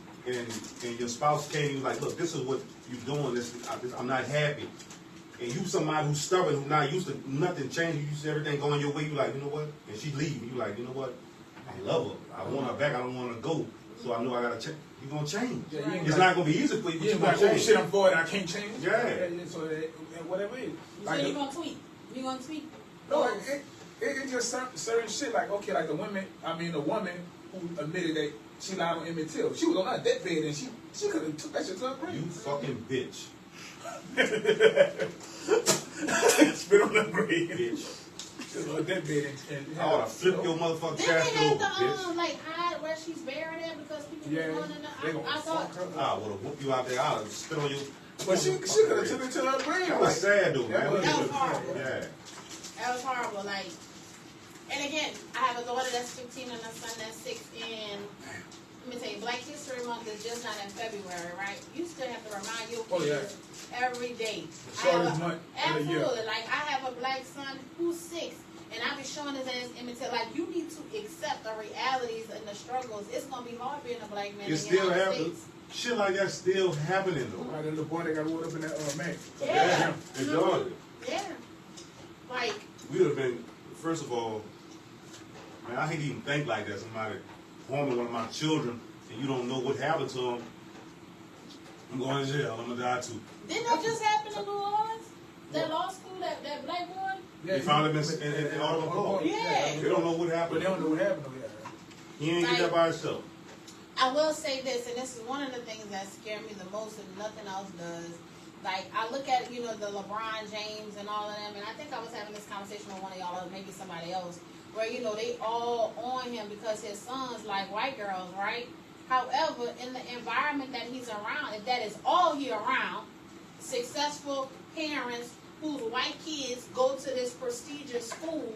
your spouse came and you was like, look, this is what you're doing. I'm not happy. And you somebody who's stubborn, who's not used to nothing changing. You see everything going your way. You like, you know what? And she leave. You like, you know what? I love her. I want her back. I don't want her to go. So I know I gotta change. You're gonna change. Yeah, It's not gonna be easy for you, but you're gonna like, oh change. shit, I'm forward, I can't change. Yeah. So whatever it is. So you're going to tweet. You're going to tweet. No, it just certain shit like, okay, like the woman who admitted that she lied on Emmett Till. She was on her deathbed and she could have took that shit to her grave. You fucking bitch. Spit on her grave. Bitch. She was on her deathbed and I ought to flip your motherfucking Didn't they casket over, have bitch. to like hide where she's buried at because people Yeah, were going in they the gonna I thought fuck her I up. would have whooped you out there. I would have spit on you. But she could have took it to her grave. That was sad, though, That man. was horrible. Yeah. that was horrible. Like, and again, I have a daughter that's 15 and a son that's 6. And let me tell you, Black History Month is just not in February, right? You still have to remind your kids every day. Shortest month of the year. Absolutely. Like, I have a black son who's 6, And I be showing his ass imitate. Like, you need to accept the realities and the struggles. It's gonna be hard being a black man in the still United happening. States. Shit like that's still happening though. Right, the little boy that got rolled up in that Mac. Yeah. It's done. Yeah. Like, We would have been, first of all, man, I hate to even think like that. Somebody harming one of my children and you don't know what happened to them. I'm going to jail. I'm going to die too. didn't that just happen in New Orleans? That law school, that black boy? They found him in Audible Court. Yeah. They don't know what But happened. they don't know what happened though. He ain't get that by himself. I will say this, and this is one of the things that scare me the most, and nothing else does. Like, I look at, you know, the LeBron James and all of them, and I think I was having this conversation with one of y'all, or maybe somebody else, where, you know, they all on him because his sons like white girls, right? However, in the environment that he's around, if that is all he around, successful parents whose white kids go to this prestigious school,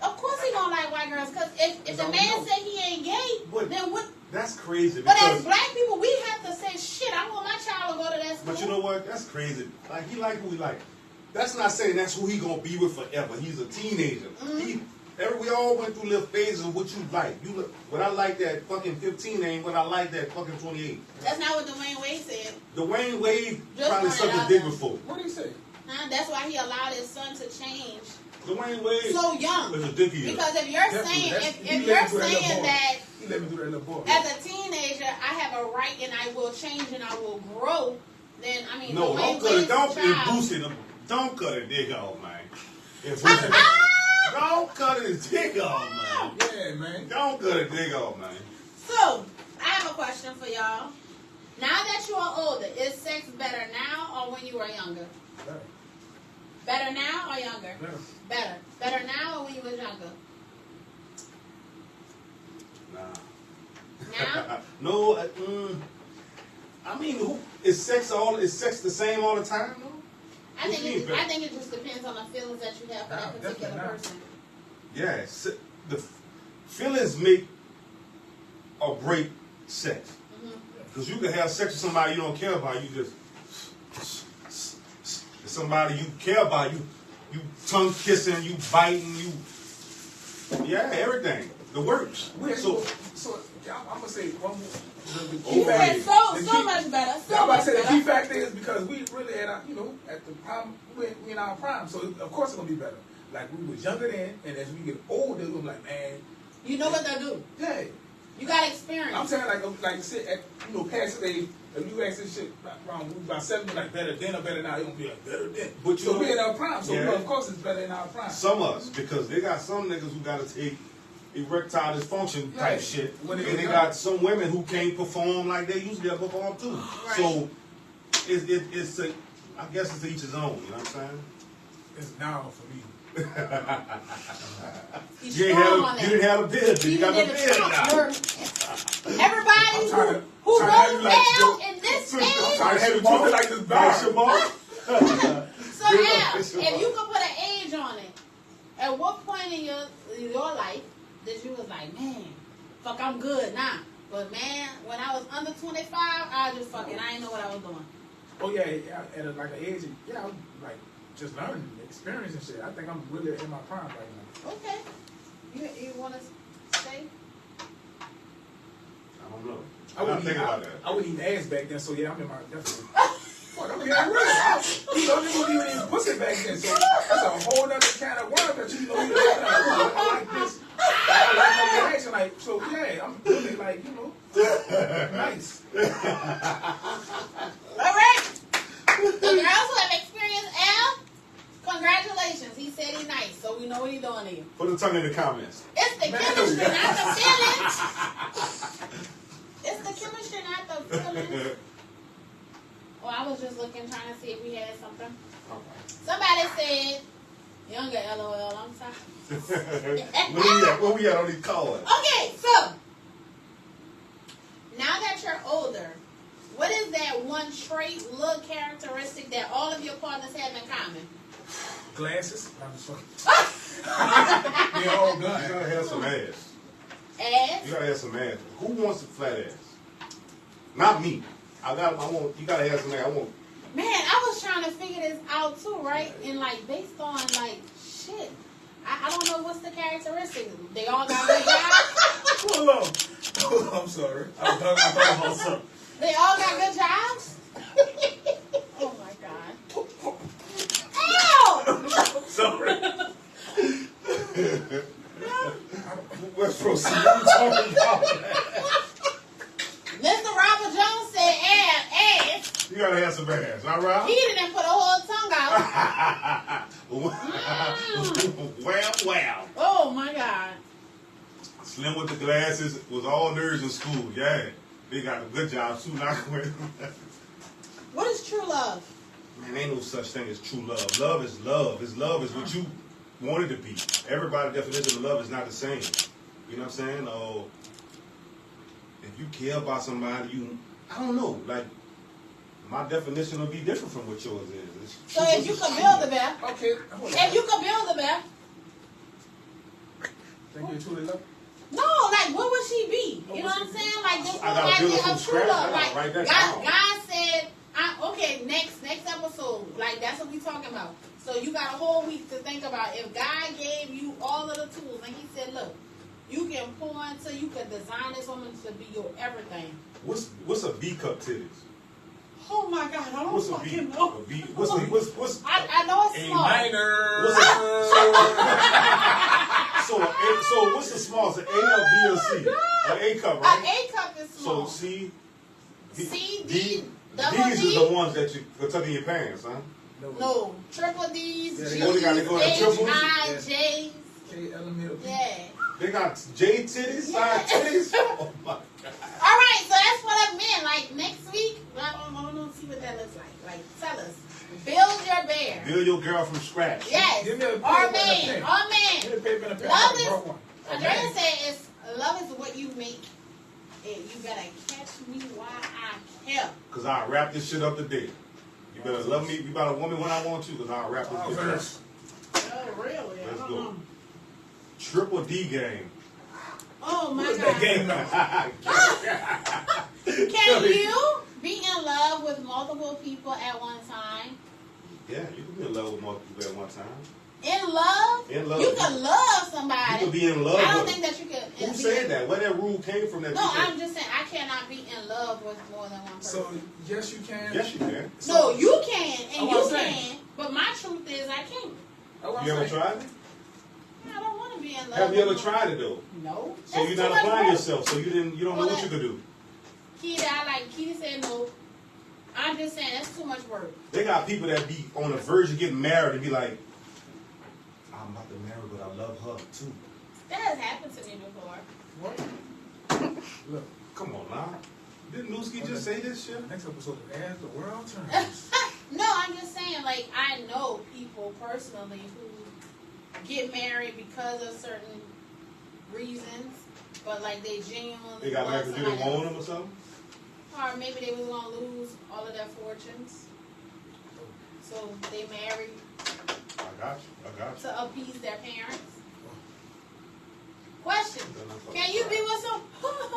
of course he gonna like white girls, because if the man say he ain't gay, then what? That's crazy. But as black people, we have to say, shit, I want my child to go to that school. But you know what? That's crazy. Like, he like who he like. That's not saying that's who he gonna be with forever. He's a teenager. We all went through little phases of what you like. What I like that fucking 15 ain't what I like that fucking 28. That's not what Dwayne Wade said. Dwayne Wade Just probably pointed sucked out a dick that. before. What did he say? That's why he allowed his son to change Dwayne Wade so young. was a dick eater. Because if you're saying, if you're saying that he let me do that little boy. as a teenager, I have a right and I will change and I will grow, then I mean, No, Dwayne don't cut it. Wade's Don't child- boost it. Don't cut it dick off, man. Don't cut his dick off, man. Yeah, man. Don't cut his dick off, man. So, I have a question for y'all. Now that you are older, is sex better now or when you were younger? Better. Better now or younger? Better. Better. Better now or when you was younger? Nah. Now? No, I mean, is sex the same all the time? No? I think it just depends on the feelings that you have for that particular definitely not. person. Yeah, the feelings make or break sex. Because you can have sex with somebody you don't care about, you just somebody you care about, you tongue kissing, you biting, everything. The works. So I'm gonna say one more. He said so much better. So I'm about much to say the better. key factor is because we really at our, at the prime, we in our prime, so of course it's gonna be better. Like we was younger then, and as we get older, we're like, man, You know what they'll do. yeah. You got experience. I'm saying like sit at past the age. If you ask this shit around about 70, like better then or better now, it gonna be like better then. But so we in our prime, so yeah. of course it's better in our prime. Some of us, because they got some niggas who gotta take erectile dysfunction type Right. shit. When And it they was got some women who can't perform like they used to perform too. Right. So I guess it's each his own, you know what I'm saying? It's now for me. He's You strong on didn't that. have a beard, you He got a did beard top now. work. Everybody who trying to have goes you like down in this I'm age. trying to have you talking like this bar. Nice, Shabbat. So now, if you could put an age on it, at what point in your life that you was like, man, fuck, I'm good now. But man, when I was under 25, I was just fucking, I didn't know what I was doing. Oh yeah, at like an age, I was like just learning, experience and shit. I think I'm really in my prime right now. Okay. You want to stay? I don't know. I I'm not wouldn't thinking about that. I wouldn't eat ass back then, so yeah, I'm in my definitely. Fuck, I'm getting real. You know, you wouldn't even eat pussy back then, so that's a whole other kind of world that you know. I like this. I like my reaction, like so. Yeah, I'm really like nice. All right. The girls who have experienced Al, congratulations. He said he's nice, so we know what he's doing here. Put a tongue in the comments. It's the chemistry, not the feelings. It's the chemistry, not the feelings. Well, I was just looking, trying to see if we had something. Somebody said, younger LOL, I'm sorry. Where we at on these calls? Okay, so, now that you're older, what is that one trait, little characteristic that all of your partners have in common? Glasses. I'm just fucking. They're all You done. gotta have some ass. Ass? You gotta have some ass. Who wants a flat ass? Not me. You gotta have some ass. Man, I was trying to figure this out too, right? And like based on like shit, I don't know what's the characteristics. They all got good jobs. Hold on. I'm sorry. I thought about something. They all got good jobs. Oh my God. Ew! I'm sorry. Let's proceed. What are you talking about? Mr. Robert Jones said ass. You gotta have some ass, all right? He didn't put a whole tongue out. Wow. Oh my God. Slim with the glasses was all nerds in school. Yeah, they got a good job too. Not What is true love? Man, ain't no such thing as true love. Love is love. Love is what you want it to be. Everybody's definition of love is not the same. You know what I'm saying? Or if you care about somebody, I don't know. Like my definition will be different from what yours is. So if you could build the bear, Okay. if you could build the bear, Think you truly love? no, like what would she be? You know what I'm saying? Like this I whole gotta build it idea from of true scratch. love. I gotta Like write that God, down. God said, okay, next episode, like that's what we talking about. So you got a whole week to think about. If God gave you all of the tools and He said, look, you can pour until you can design this woman to be your everything. What's a B cup titties? Oh my God, I don't What's a B? fucking know. A B? What's I know it's A small. minor. So what's the smallest? An A or B or C? An A cup, An right? A cup is small. So C, C, D, These double is D. the ones that you go tuck in your pants, huh? No, triple D's, Yeah, G's, they only gotta go to H, triples? I, Yeah. J's. K element of Yeah. They got J titties, side titties. Oh my God. All right, so that's what I meant. Like next week, I don't see what that looks like. Like, tell us, build your bear. Build your girl from scratch. Yes, Give me a or paper and a man, pen. or man. Get a paper and a pen. Love I is- brought one. Andrea said, love is what you make. And you gotta catch me while I can. Cause I'll wrap this shit up today. You better love me. You better want me when I want you. Cause I'll wrap this shit up. Verse. Oh, really? Let's I go. don't know. Triple D game. Oh my What's God. that game now? Can you be in love with multiple people at one time? Yeah, you can be in love with multiple people at one time. In love? In love. You can love somebody. You can be in love I don't with think that you can. Who said that? Where that rule came from? That No, you said- I'm just saying I cannot be in love with more than one person. So, yes, you can. Yes, you can. No, you can and I you was can, saying. but my truth is I can't. You ever tried it? I don't want to be in love. Have you ever with tried it though? No. So That's you're too not much applying work. yourself. So you don't know what you could do. Keita said no. I'm just saying that's too much work. They got people that be on the verge of getting married and be like, I'm about to marry, but I love her too. That has happened to me before. What? Look, Come on now. Didn't Newski just say this shit? next episode is As the World Turns. No, I'm just saying, like, I know people personally who get married because of certain reasons, but like they genuinely They got love married because they somebody didn't want him or something? or maybe they was gonna lose all of their fortunes, so they married I got you. to appease their parents. Question: You better not fucking Can you try. be with some?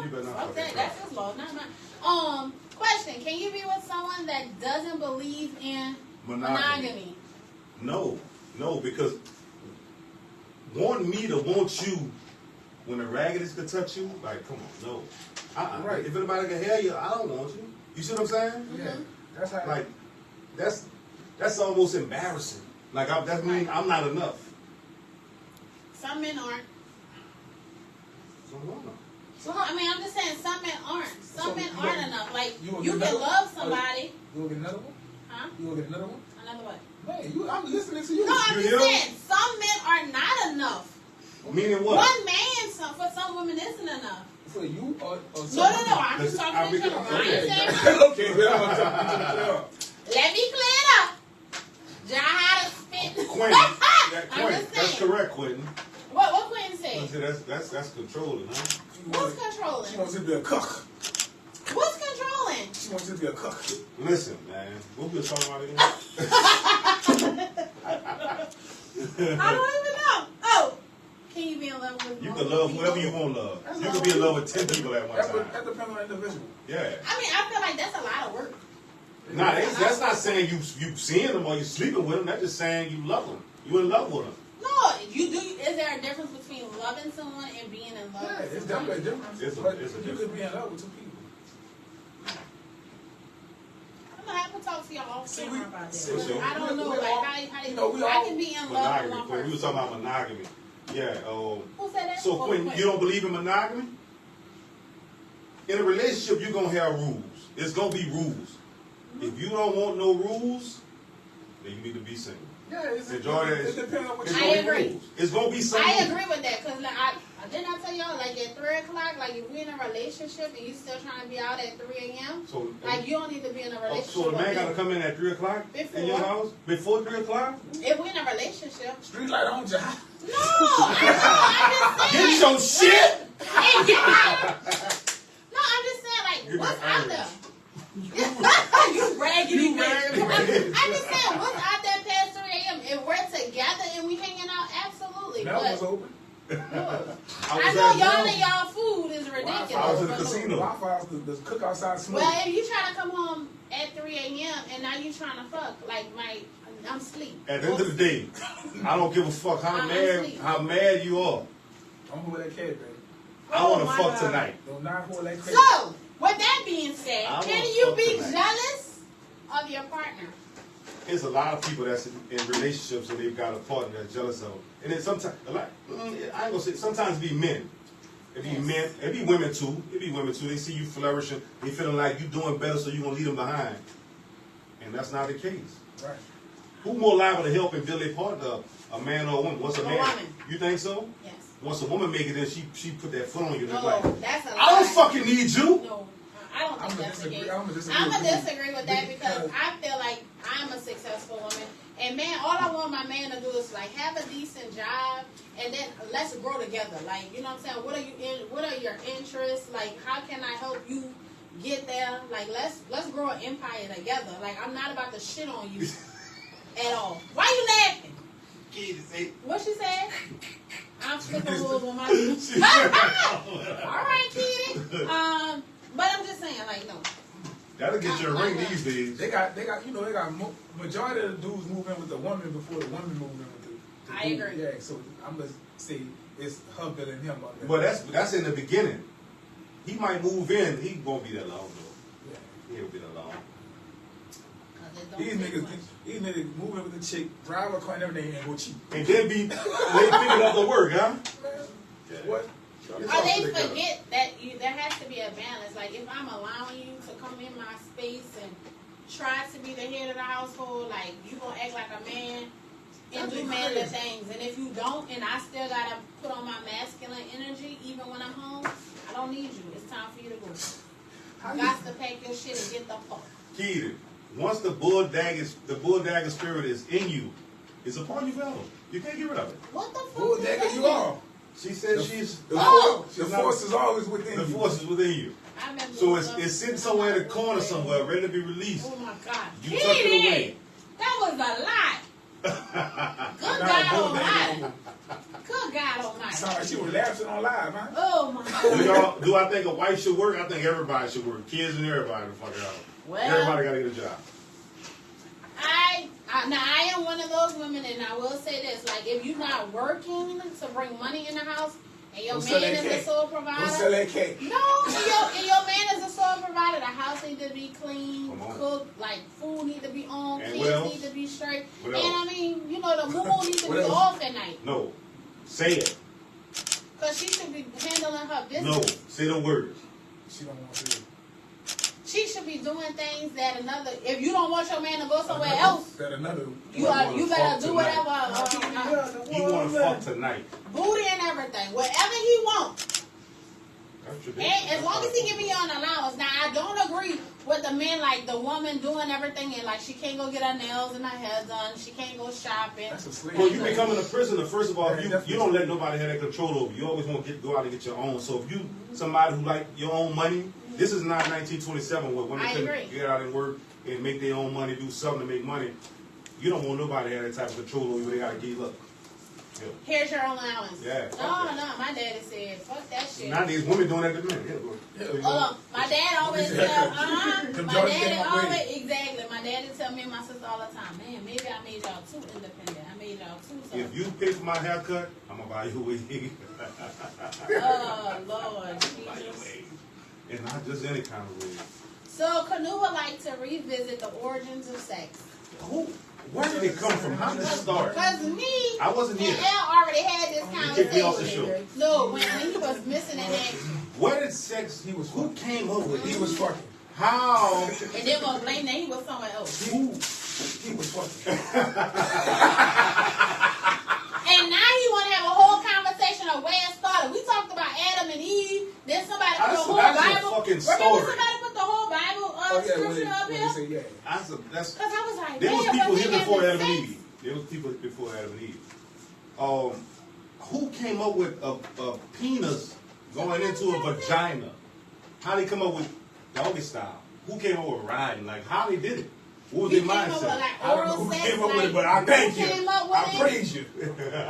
You better not Fuck fucking that. try. That's his law, not mine. Question: Can you be with someone that doesn't believe in monogamy? No, because wanting me to want you when the raggedies could touch you, like, come on, no. Right. If anybody can hear you, I don't want you. You see what I'm saying? Yeah. That's how. Like, that's almost embarrassing. Like, that means I'm not enough. Some men aren't. So, no. So I mean, I'm just saying, some men aren't. Some So men you aren't gonna- enough. Like you gonna you get can another- love somebody, You gonna get another one? huh? You gonna get another one? Another what? Man, I'm listening to you. No, I'm You just know? saying, some men are not enough. Meaning what? One man, for some women, isn't enough. For you or No, something? I'm just talking in general. I ain't saying. Okay, well, I'm gonna talk to you. Let me clear it up. John how to spit. Quentin. I'm Quentin. just That's saying. correct, Quentin. What Quentin say? That's controlling, huh? What's She controlling? wants it to be a cook. What's controlling? She wants it to be a cook. Listen, man. What we were talking about again? I don't even know. Oh, can you be in love with You can multiple love people? whoever you want to love. You can be in love with 10 people at one That time. depends on the individual. Yeah. I mean, I feel like that's a lot of work. Nah, that's not saying you seeing them or you sleeping with them. That's just saying you love them. You in love with them. No, Is there a difference between loving someone and being in love? Yeah, with it's someone? definitely a difference. It's a But difference. you could be in love with two people. I'm gonna have to talk to y'all off See, camera we- about that. see, we- I don't know, we like all- how you know, we I all- can be in love with Monogamy. one Quinn, we was person. talking about monogamy. Yeah. Who said that? So Oh, Quinn, Quinn. you don't believe in monogamy? In a relationship, you're gonna have rules. It's gonna be rules. If you don't want no rules, then you need to be single. Yeah, it Enjoy depends that. on what It's you I gonna be agree. rules. It's gonna be some I rules. agree with that because like, I didn't I tell y'all like at 3 o'clock, like if we're in a relationship and you still trying to be out at 3 a.m., So, like you don't need to be in a relationship. so the man with gotta me. come in at 3 o'clock in your Before. house? Before 3 o'clock? If we're in a relationship, Street light on, job. no, I'm Get just saying. your shit! No, I'm just saying like You're what's not out urged. there. You raggedy man. I'm just saying what's out there past 3 a.m. If we're together and we hanging out, absolutely. Mel was But open. I know y'all and y'all food is ridiculous. I was in the but look, casino. Wi-Fi, the cook outside smoke. well, if you trying to come home at 3 a.m. and now you trying to fuck, like I'm asleep. At the end of the day, I don't give a fuck I'm asleep. how mad you are. Don't hold that cat, baby. I Oh wanna my fuck God. tonight. Do not hold that cat. So, with that being said, I can wanna you fuck be tonight. jealous of your partner? There's a lot of people that's in relationships and they've got a partner that's jealous of them. And then sometimes, I ain't gonna say, sometimes it be men. It be Yes. men, it be women too. It be women too. They see you flourishing, they feeling like you doing better, so you gonna leave them behind. And that's not the case. Right. Who more liable to help and build a partner up, a man or a woman? Once a A man, woman. you think so? Yes. Once a woman make it, then she put that foot on you. No, That's like, that's a lie. I don't fucking need you. No, I don't think I'ma that's the disagree- case. I'ma disagree I'm with gonna you. disagree with that because I feel like I'm a successful woman, and man, all I want my man to do is like have a decent job, and then let's grow together. Like you know what I'm saying? What are your interests? Like how can I help you get there? Like let's grow an empire together. Like I'm not about to shit on you at all. Why you laughing? What she said? I'm flipping rules with my. All right, kid. But I'm just saying, like, no. That'll get you a ring these days. They got, majority of the dudes move in with the woman before the woman move in with the I dude. agree. Yeah, so I'm gonna say it's her better than him. Up there. But that's in the beginning. He might move in. He won't be that long though. Yeah. He'll be that long. These niggas move in with the chick, drive a car and everything, and go cheap. And then they pick it up to work, huh? What? Or they forget that there has to be a balance. Like, if I'm allowing you to come in my space and try to be the head of the household, like, you gonna act like a man and That'd do be manly crazy. things. And if you don't, and I still gotta put on my masculine energy, even when I'm home, I don't need you. It's time for you to go. How You you, got to pack your shit and get the fuck. Keita, once the bull dagger spirit is in you, it's a part you follow. You can't get rid of it. What the fuck? bull does dagger that you mean? are. She said The- she's The, Oh! the force is always within the you. force is within you. I remember So growing up- it's sitting somewhere in the corner somewhere, ready to be released. Oh my God. You tuck it Kitty! away. That was a lot. Good Now God bull dagger. Almighty. Good God Almighty. Sound like she was laughing on live, man. Oh my God. Do I think a wife should work? I think everybody should work. Kids and everybody to fuck it out. Well, Everybody gotta get a job. now I am one of those women, and I will say this: like, if you're not working to bring money in the house, and your Go sell man that is the cake. sole Go sell provider, that cake. no, and your man is the sole provider, the house need to be clean, Come on. cooked, like food need to be on, And kids what else? need to be straight, What and else? I mean, you know, the moo needs to What be else? off at night, No. Say it. cause she should be handling her No. business. Say the words. She don't want to. She should be doing things that another. If you don't want your man to go somewhere else, That another. you wanna better fuck do tonight. whatever. He wanna fuck tonight. Booty and everything, whatever he wants. That's And as long as he give me an allowance. Now I don't agree with the men, like the woman doing everything and like she can't go get her nails and her hair done. She can't go shopping. That's a slave. Well, you becoming a prisoner. First of all, Yeah, you don't let nobody have that control over you. You always want to go out and get your own. So if you somebody who like your own money, this is not 1927 where women I can agree. get out and work and make their own money, do something to make money. You don't want nobody to have that type of control over you. They gotta give up. Yeah. Here's your allowance. Yeah, fuck No, that. my daddy said, fuck that shit. Nowadays, women doing that to men. Yeah, bro. Yeah. My dad always said, Them my Georgia daddy came up with always, exactly, my My daddy tell me and my sister all the time, man, maybe I made y'all too independent. I made y'all too. So. If you pay for my haircut, I'm gonna buy you a wig. Oh Lord, Buy you a Jesus. wig. And not just any kind of wig. So Canoe would like to revisit the origins of sex. Who? Where did it come from? How did it start? Cause me I wasn't and here. El already had this You kicked me off the conversation. show. No, when he was missing in action. Where did sex? He was Who fucking. came up with He it? was fucking. How? And then gonna blame that he was somewhere else. He was fucking. And now he want to have a whole conversation of where it started. We talked about Adam and Eve. Then somebody put the whole That's a Bible. fucking Remember story. somebody put the whole Bible scripture up when here? they say yeah. That's. Because I was like, There was damn, people but here they before having Adam and sex. Eve. There was people before Adam and Eve. Who came up with a penis going into a vagina? How they come up with doggy style? Who came up with riding? Like how they did it? What was He their came up with mindset? like I don't know oral who sex. came up with it, like, but I thank who you. came up with I it? praise you.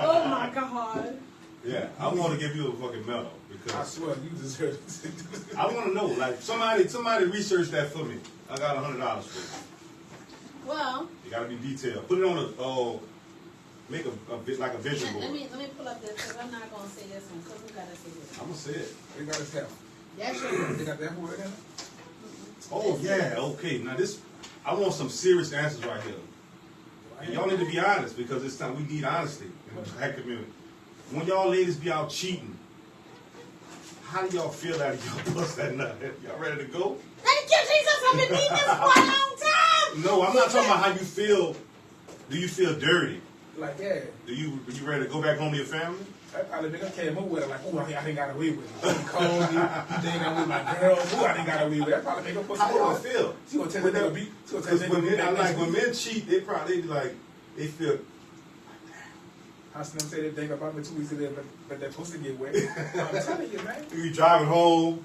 Oh my God. Yeah, I want to give you a fucking medal I because swear, you deserve it. I want to know. Like somebody research that for me. I got $100 for it. Well, You got to be detailed. Put it on a make a bit like a vision board. let me pull up this because I'm not gonna say this one because we gotta say this. I'm gonna say it. They got his help. That's your. They got that word in it? Oh yeah, okay. Now this, I want some serious answers right here. And y'all need to be honest because it's time we need honesty in the black community. When y'all ladies be out cheating, how do y'all feel that y'all bust that nut? Y'all ready to go? Thank you, Jesus. I've been needing this for a long time. No, I'm not talking about how you feel. Do you feel dirty? Like, yeah. Do you ready to go back home to your family? I probably think I came up with it like, oh, I didn't got away with it. He called me, he think I'm with my girl, oh, I didn't got away with it. I probably make her put How y'all feel? She gonna tell me that beat. She gonna tell Because me that when men cheat, they probably be like they feel. I see them say that thing about me 2 weeks ago, but that pussy get wet. I'm telling you, man. You driving home,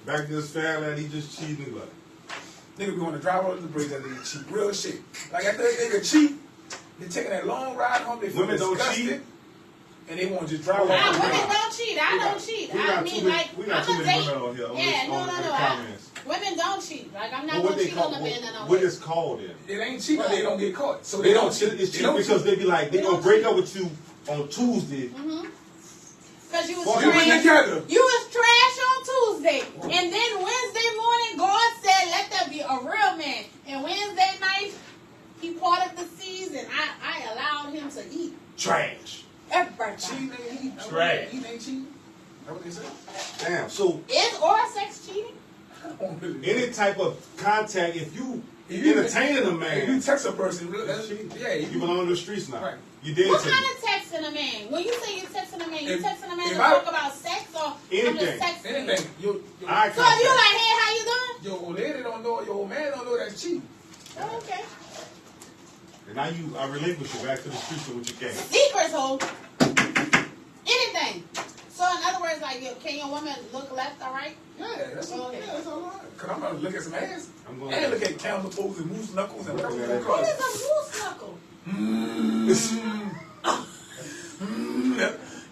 back to his family, and he just cheating. Like, Nigga be on the drive over the bridge and they cheat. Real shit. Like after that nigga cheat, they taking that long ride home, they feel Women don't disgusted, cheat? and they want to just drive over Nah, the women bridge. don't cheat. I don't cheat. I mean, like, we got I'm too a many date. women on here. Yeah, on no. the comments. Women don't cheat. Like, I'm not What gonna they cheat call on the man that I'm what with. is called then? It ain't cheat, but they don't get caught. So They don't cheat. cheat. It's They cheat don't because they be like they They gonna don't break cheat. up with you on Tuesday. Cause you was Well, You been trash. together. You was trash on Tuesday, and then Wednesday morning, God said, "Let there be a real man." And Wednesday night, He parted the seas, and I allowed him to eat. Trash. Everybody. Cheating ain't eating. Trash. Eating ain't cheating. That's what they say. Damn. So Is oral sex cheating? I don't really know. any type of contact, if you If you- entertaining a If you man, text a person, that's cheating. yeah, You belong to the streets now. Right. You did What to kind of texting a man? When you say you're texting a man, you If- texting a man if to I- talk about sex, or I'm Anything. just texting you? anything. Your eye So if you contact. like, hey, how you doing? your old lady don't know, your old man don't know that's cheating. Oh, okay. And now I relinquish you back to the streets of what you came. Secrets, ho. Anything. So in other words, like, can your woman look left or right? Yeah, that's Okay. that's all right. Cause I'm gonna look at some ass I'm going and look at camel toes and moose knuckles and whatever you What call What it. is a moose knuckle?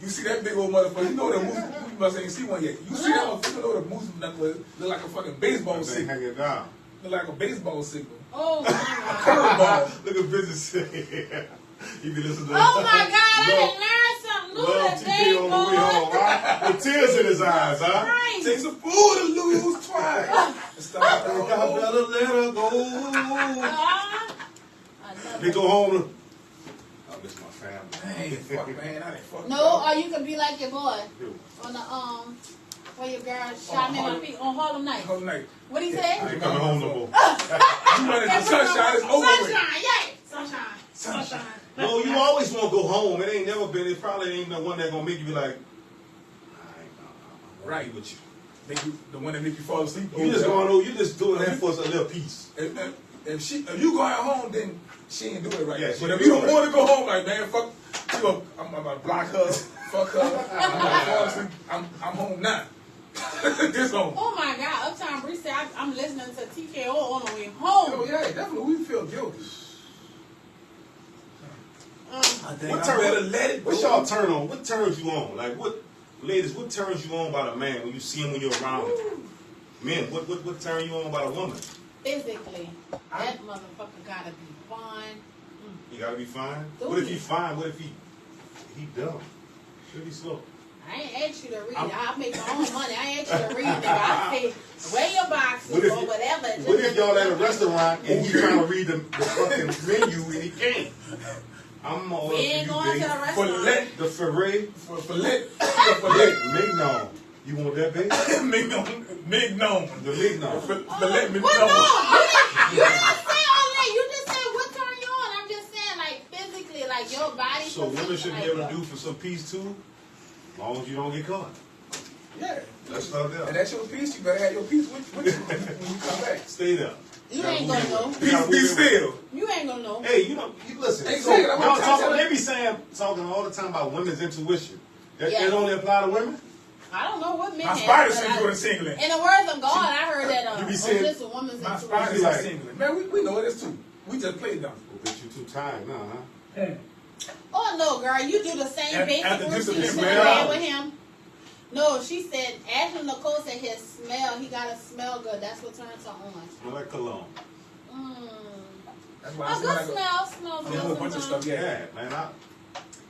You see that big old motherfucker? You know that moose? You must ain't see one yet. You see that motherfucker? You know the moose knuckle is? Look like a fucking baseball That thing signal. hanging down. Look like a baseball signal. Oh my god. Curveball. Look at business. You be listening to Oh my god, I done learned something new Love today, TK on the way home, boy. right? With tears in his eyes, huh? Christ. Take some food to lose twice. And start I think I better let her go. I They love go home. I miss my family. Man, fuck, man. I done fucked it. No, up. or you could be like your boy Dude, on the where your girl shot me in my feet on Harlem Night. Whole night. What he I say? ain't coming home no more. You wanted the sunshine, it's over with. Sunshine, yeah. Sunshine. Sunshine. No, you always want to go home. It ain't never been. It probably ain't the one that gonna make you be like, I'm Right. with you. Make you, the one that make you fall asleep. You just going over. You just doing that for a little piece. If you going home, then she ain't do it right. Yeah, she but if do you it don't right. want to go home, like man, fuck, I'm about to block her, fuck her. I'm about to fall asleep. I'm home now. This home. Oh my God, Uptown Bree said I'm listening to TKO on the way home. Oh yeah, definitely. We feel guilty. I think What I better turn? let it What's go. y'all turn on? What turns you on? Like what, ladies? What turns you on about a man when you see him when you're around him? Men, what turn you on about a woman? physically, that motherfucker gotta be fine. He gotta be fine. Do What if he? he fine? What if he dumb? What if he slow? I ain't asked you to read. I make my own money. I ain't asked you to read, nigga. I say, wear your boxes What if or whatever. What if y'all at a restaurant and he's trying to read the fucking menu and he can't? I'm gonna order We ain't for going you, to the babe. restaurant. The filet. Filet. Mignon. You want that, babe? Mignon. The mignon. Filet What mignon. no? You didn't say all that. You just said what turn you on. I'm just saying, like, physically, like, your body. So women should be like able to that. do for some peace too, as long as you don't get caught. Yeah. Let's start And there. that's your piece. You better have your piece with you when you come back. Stay there. You ain't gonna know. Peace be still. You ain't gonna know. Hey, you know, you listen. Exactly, So, I'm y'all trying to talking, they be talking all the time about women's intuition. That Yeah. it only apply to women? I don't know what men My have, spider but says you in singlet. in the words of God, I heard that You be it's saying- just a woman's My intuition. spider like- says singlet. Man, we know it is too. We just played them. Oh, but you too tired now, huh? Oh no, girl, you do the same After basic routine discipline, in the man. bed with him. No, she said, Ashley Nicole said his smell, he gotta smell good. That's what turns her on. Smell like cologne. That's why A I smell good like smell smells a good whole bunch of sometimes. stuff. Yeah. Yeah, man.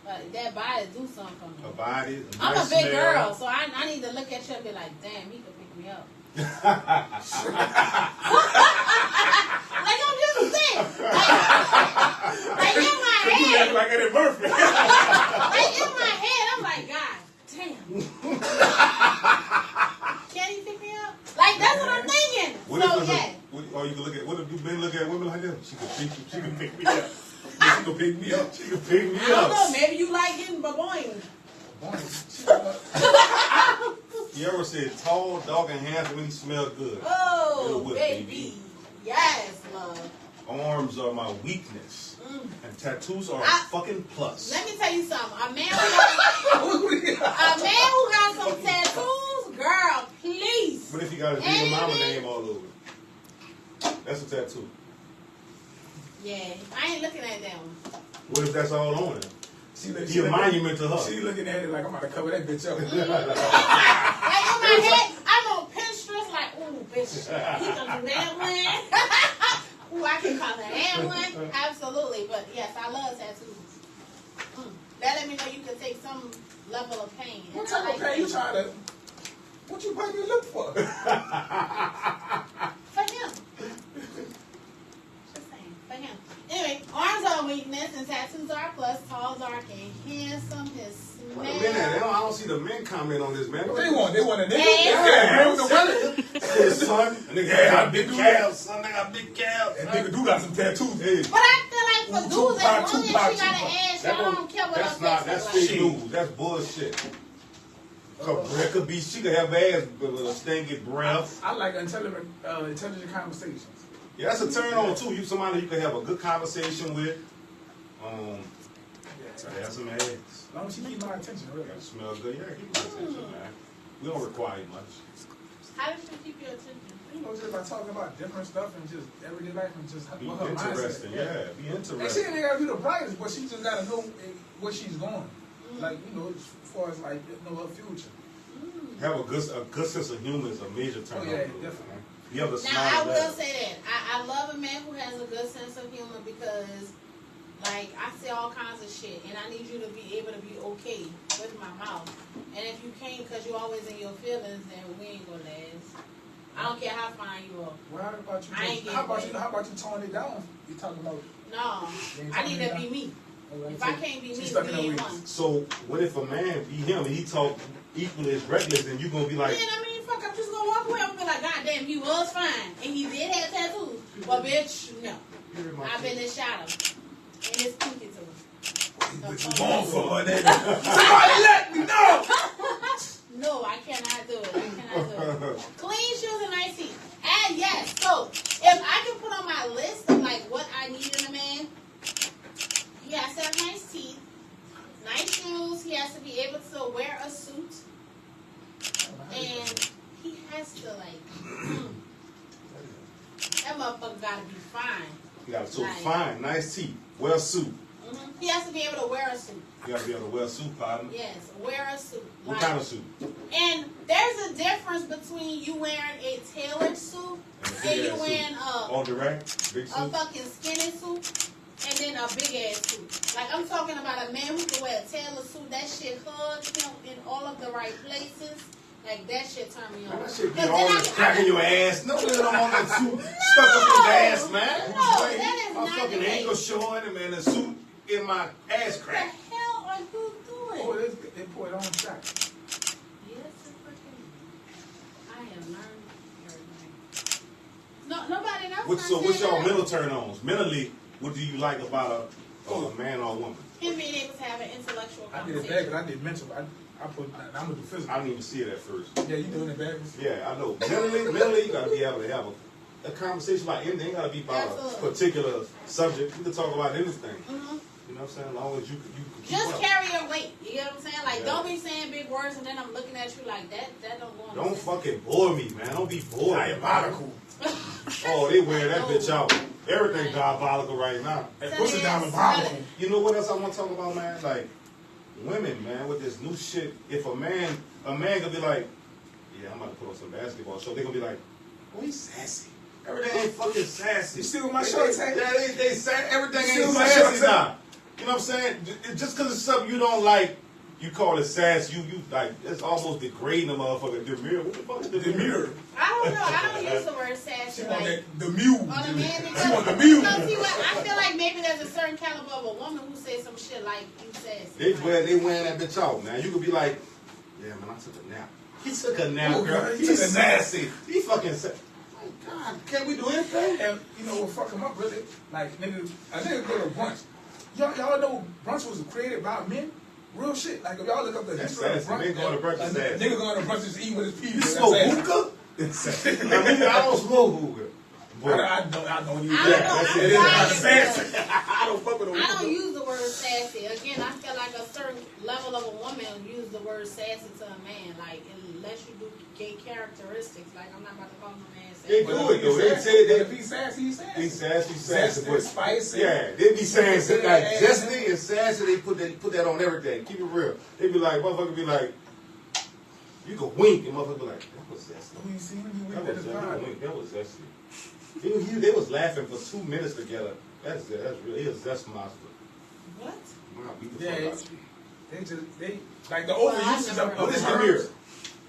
But that body do something for me. A body. I'm nice a big smell. girl, so I need to look at you and be like, damn, he could pick me up. Like I'm just saying. Like in my You head. act like Eddie Murphy. Like in my head, I'm like, God damn. Can he pick me up? Like that's what I'm thinking. What So if yeah. or you can look at, what if you men look at women like that? She can pick me up. She gonna pick me up. She can pick me I don't know, up. maybe you like getting baboing. You ever said tall, dark, and handsome when he smell good? Oh, Little whip, baby. Yes, love. Arms are my weakness. And tattoos are a I- fucking plus. Let me tell you something. A man who got some tattoos, girl, please. What if you got a baby mama name all over? That's a tattoo. Yeah, I ain't looking at that one. What if that's all on it? She He a monument to her. She looking at it like I'm about to cover that bitch up. Like in my head, I'm on Pinterest, like, ooh, bitch, he gonna do that one. Ooh, I can color that one. Absolutely, but yes, I love tattoos. That let me know you can take some level of pain. What And I type of like pain you that. trying to? What you biting your lip for? For him. Just saying, for him. Anyway, arms are a weakness and tattoos are a plus. Tall, dark, and handsome. His Wait a smell. minute, I don't see the men comment on this, man. What they want? They want a nigga? Yeah. Yeah, man with the women. His son, a nigga Yeah, got I big do calves, son, they got big calves. That nigga do got some tattoos. Hey, But I feel like for dudes, as long as she got an ass, that y'all don't- don't care what that's her not, face that's look like. fake news. That's bullshit. It could be, she could have ass with a stinky breath. I like intelligent conversations. Yeah, that's a turn on too. You somebody you can have a good conversation with. Have some ass. As long as she keep my attention, really. Gotta smell good. Yeah, keep my attention, man. We don't require much. How does she keep your attention? You know, just by talking about different stuff and just everyday life and just Be what her interesting, mindset. yeah. Be And she interesting. ain't gotta be the brightest, but she just gotta know where she's going. Like, you know, as far as like, know her future. Have a good sense of humor is a major turn Oh, on. yeah, too, definitely. man. You have a Now, smile. I will say that. I love a man who has a good sense of humor because, like, I say all kinds of shit, and I need you to be able to be okay with my mouth. And if you can't because you're always in your feelings, then we ain't gonna last. I don't care how fine you are. Well, how about you? I ain't How about getting you? How about you tone it down? You talking about? No, I need to be me. If I can't be me, She's stuck in we her ain't ways. one. So what if a man be him and he talk equally as reckless, and you gonna be like, Then I mean, fuck, I'm just gonna walk away and be like, God damn, he was fine. And he did have tattoos. But bitch, no. I've been and shot him. And his pinky to him. What you going for, nigga? Somebody let me know. No, I cannot do it. I cannot do it. Clean shoes and nice teeth. And yes, so if I can put on my list of like what I need in a man, he has to have nice teeth, nice shoes, he has to be able to wear a suit, and he has to like that motherfucker gotta be fine. you got so Nice. fine, nice teeth, well suit. He has to be able to wear a suit. You gotta be able to wear a suit, partner. Yes, wear a suit. What kind of suit? And there's a difference between you wearing a tailored suit and you wearing on the rack, big suit. a fucking skinny suit and then a big ass suit. Like I'm talking about a man who can wear a tailored suit. That shit hugs him in all of the right places. Like that shit turn me on. That shit be always cracking your ass. No, man, I'm on that suit stuck up his ass, man. No, that is I'm not fucking the ankle case. showing and man, the suit in my ass What crack. the hell are you doing? Oh, they pour it on shot. Yes, it's freaking. I have learned everything. No, nobody else. So what's y'all mental turn-ons? Mentally, what do you like about a man or a woman? Him being able to have an intellectual I did it conversation. back, but I did mental. I put. I'm gonna do physical. I didn't even see it at first. Yeah, you doing it backwards? Yeah, I know. Mentally, you gotta be able to have a conversation about anything. It gotta be about Absolutely. a particular subject. You can talk about anything. Mhm. You know what I'm saying? As long as you can keep Just up. carry your weight. You know what I'm saying? Like, Yeah. don't be saying big words and then I'm looking at you like that. That don't go on. Don't fucking bore me, man. Don't be bored. Diabolical. Oh, they wear that No. bitch out. Everything diabolical right now. That So pussy yes, diabolical. You know what else I want to talk about, man? Like, women, man, with this new shit. If a man gonna be like, yeah, I'm about to put on some basketball show. They gonna be like, oh, he's sassy. Everything ain't fucking sassy. You see what my shirt say? Yeah, they say everything You see ain't what my shirt sassy say? now. You know what I'm saying? Just because it's something you don't like, you call it sass. You like it's almost degrading a motherfucker. Demure. What the fuck is demure? I don't know. I don't use the word sassy. She want Like, that the mule. on a man She because, want the mule. no, see what? I feel like maybe there's a certain caliber of a woman who says some shit like you sassy. They wearing that bitch out, man. You could be like, yeah, man, I took a nap. He took a nap, Oh, girl. God, he He's took a nap. sassy. He fucking sassy. God, can't we do anything? And you know what fuck him up really? Like nigga, a nigga go to brunch. Y'all know brunch was created by men? Real shit. Like if y'all look up the That's history of sassy. brunch, They going to brunch is sassy. nigga going to brunch is eating with his people. You That's smoke sassy. hookah? I mean, I don't smoke hookah. But I don't even. I don't Yeah, know. that's I'm it. It is lying not because sassy. I don't fuck with a I don't hookah. use the word sassy. Again, I feel like a certain level of a woman use the word sassy to a man. Like, unless you do gay characteristics. Like, I'm not about to call my man They sassy. do it though. They say But if they he's sassy, he's sassy. sassy. Zesty, But spicy. yeah, they be saying Zesty, like ass. zesty and sassy. They put that on everything. Keep it real. They be like, motherfucker be like, you can wink and motherfucker be like, that was zesty. Oh, you see him? You That went was to the zesty. bar. Wink. That was zesty. They was laughing for 2 minutes together. That's real. He a zest monster. What? Wow, beat the Yeah, fuck out it's- of you. They like the older Well, I've uses never of heard What is the the terms. mirror?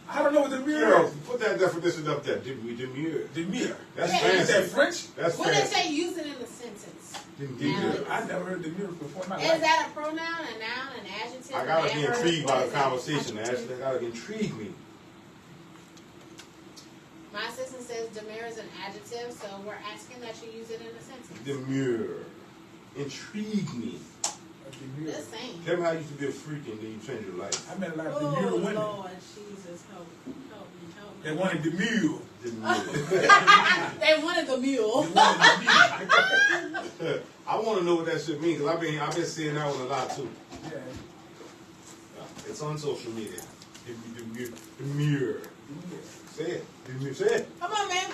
I don't know what the mirror Girl, is. put that definition up there. Demure. The mirror. That's Yeah, Is that fancy. French? That's What they fancy. say, use it in a sentence. Demure. I never heard the mirror before in my Is life. that a pronoun, a noun, an adjective? I gotta an be adverb? intrigued What by is the it? conversation, Ashley. That gotta intrigue me. My assistant says demure is an adjective, so we're asking that you use it in a sentence. Demure. Intrigue me. The mirror. Just saying. Tell me how you used to be a freak and then you changed your life. I met a lot of Oh, demure women Lord, Jesus, help me. that wanted the mule. Demure. They wanted the mule. They wanted the mule. I want to know what that shit means because I've been seeing that one a lot too. Yeah. It's on social media. Demure. Say it. Demure. Say it. Come on, man.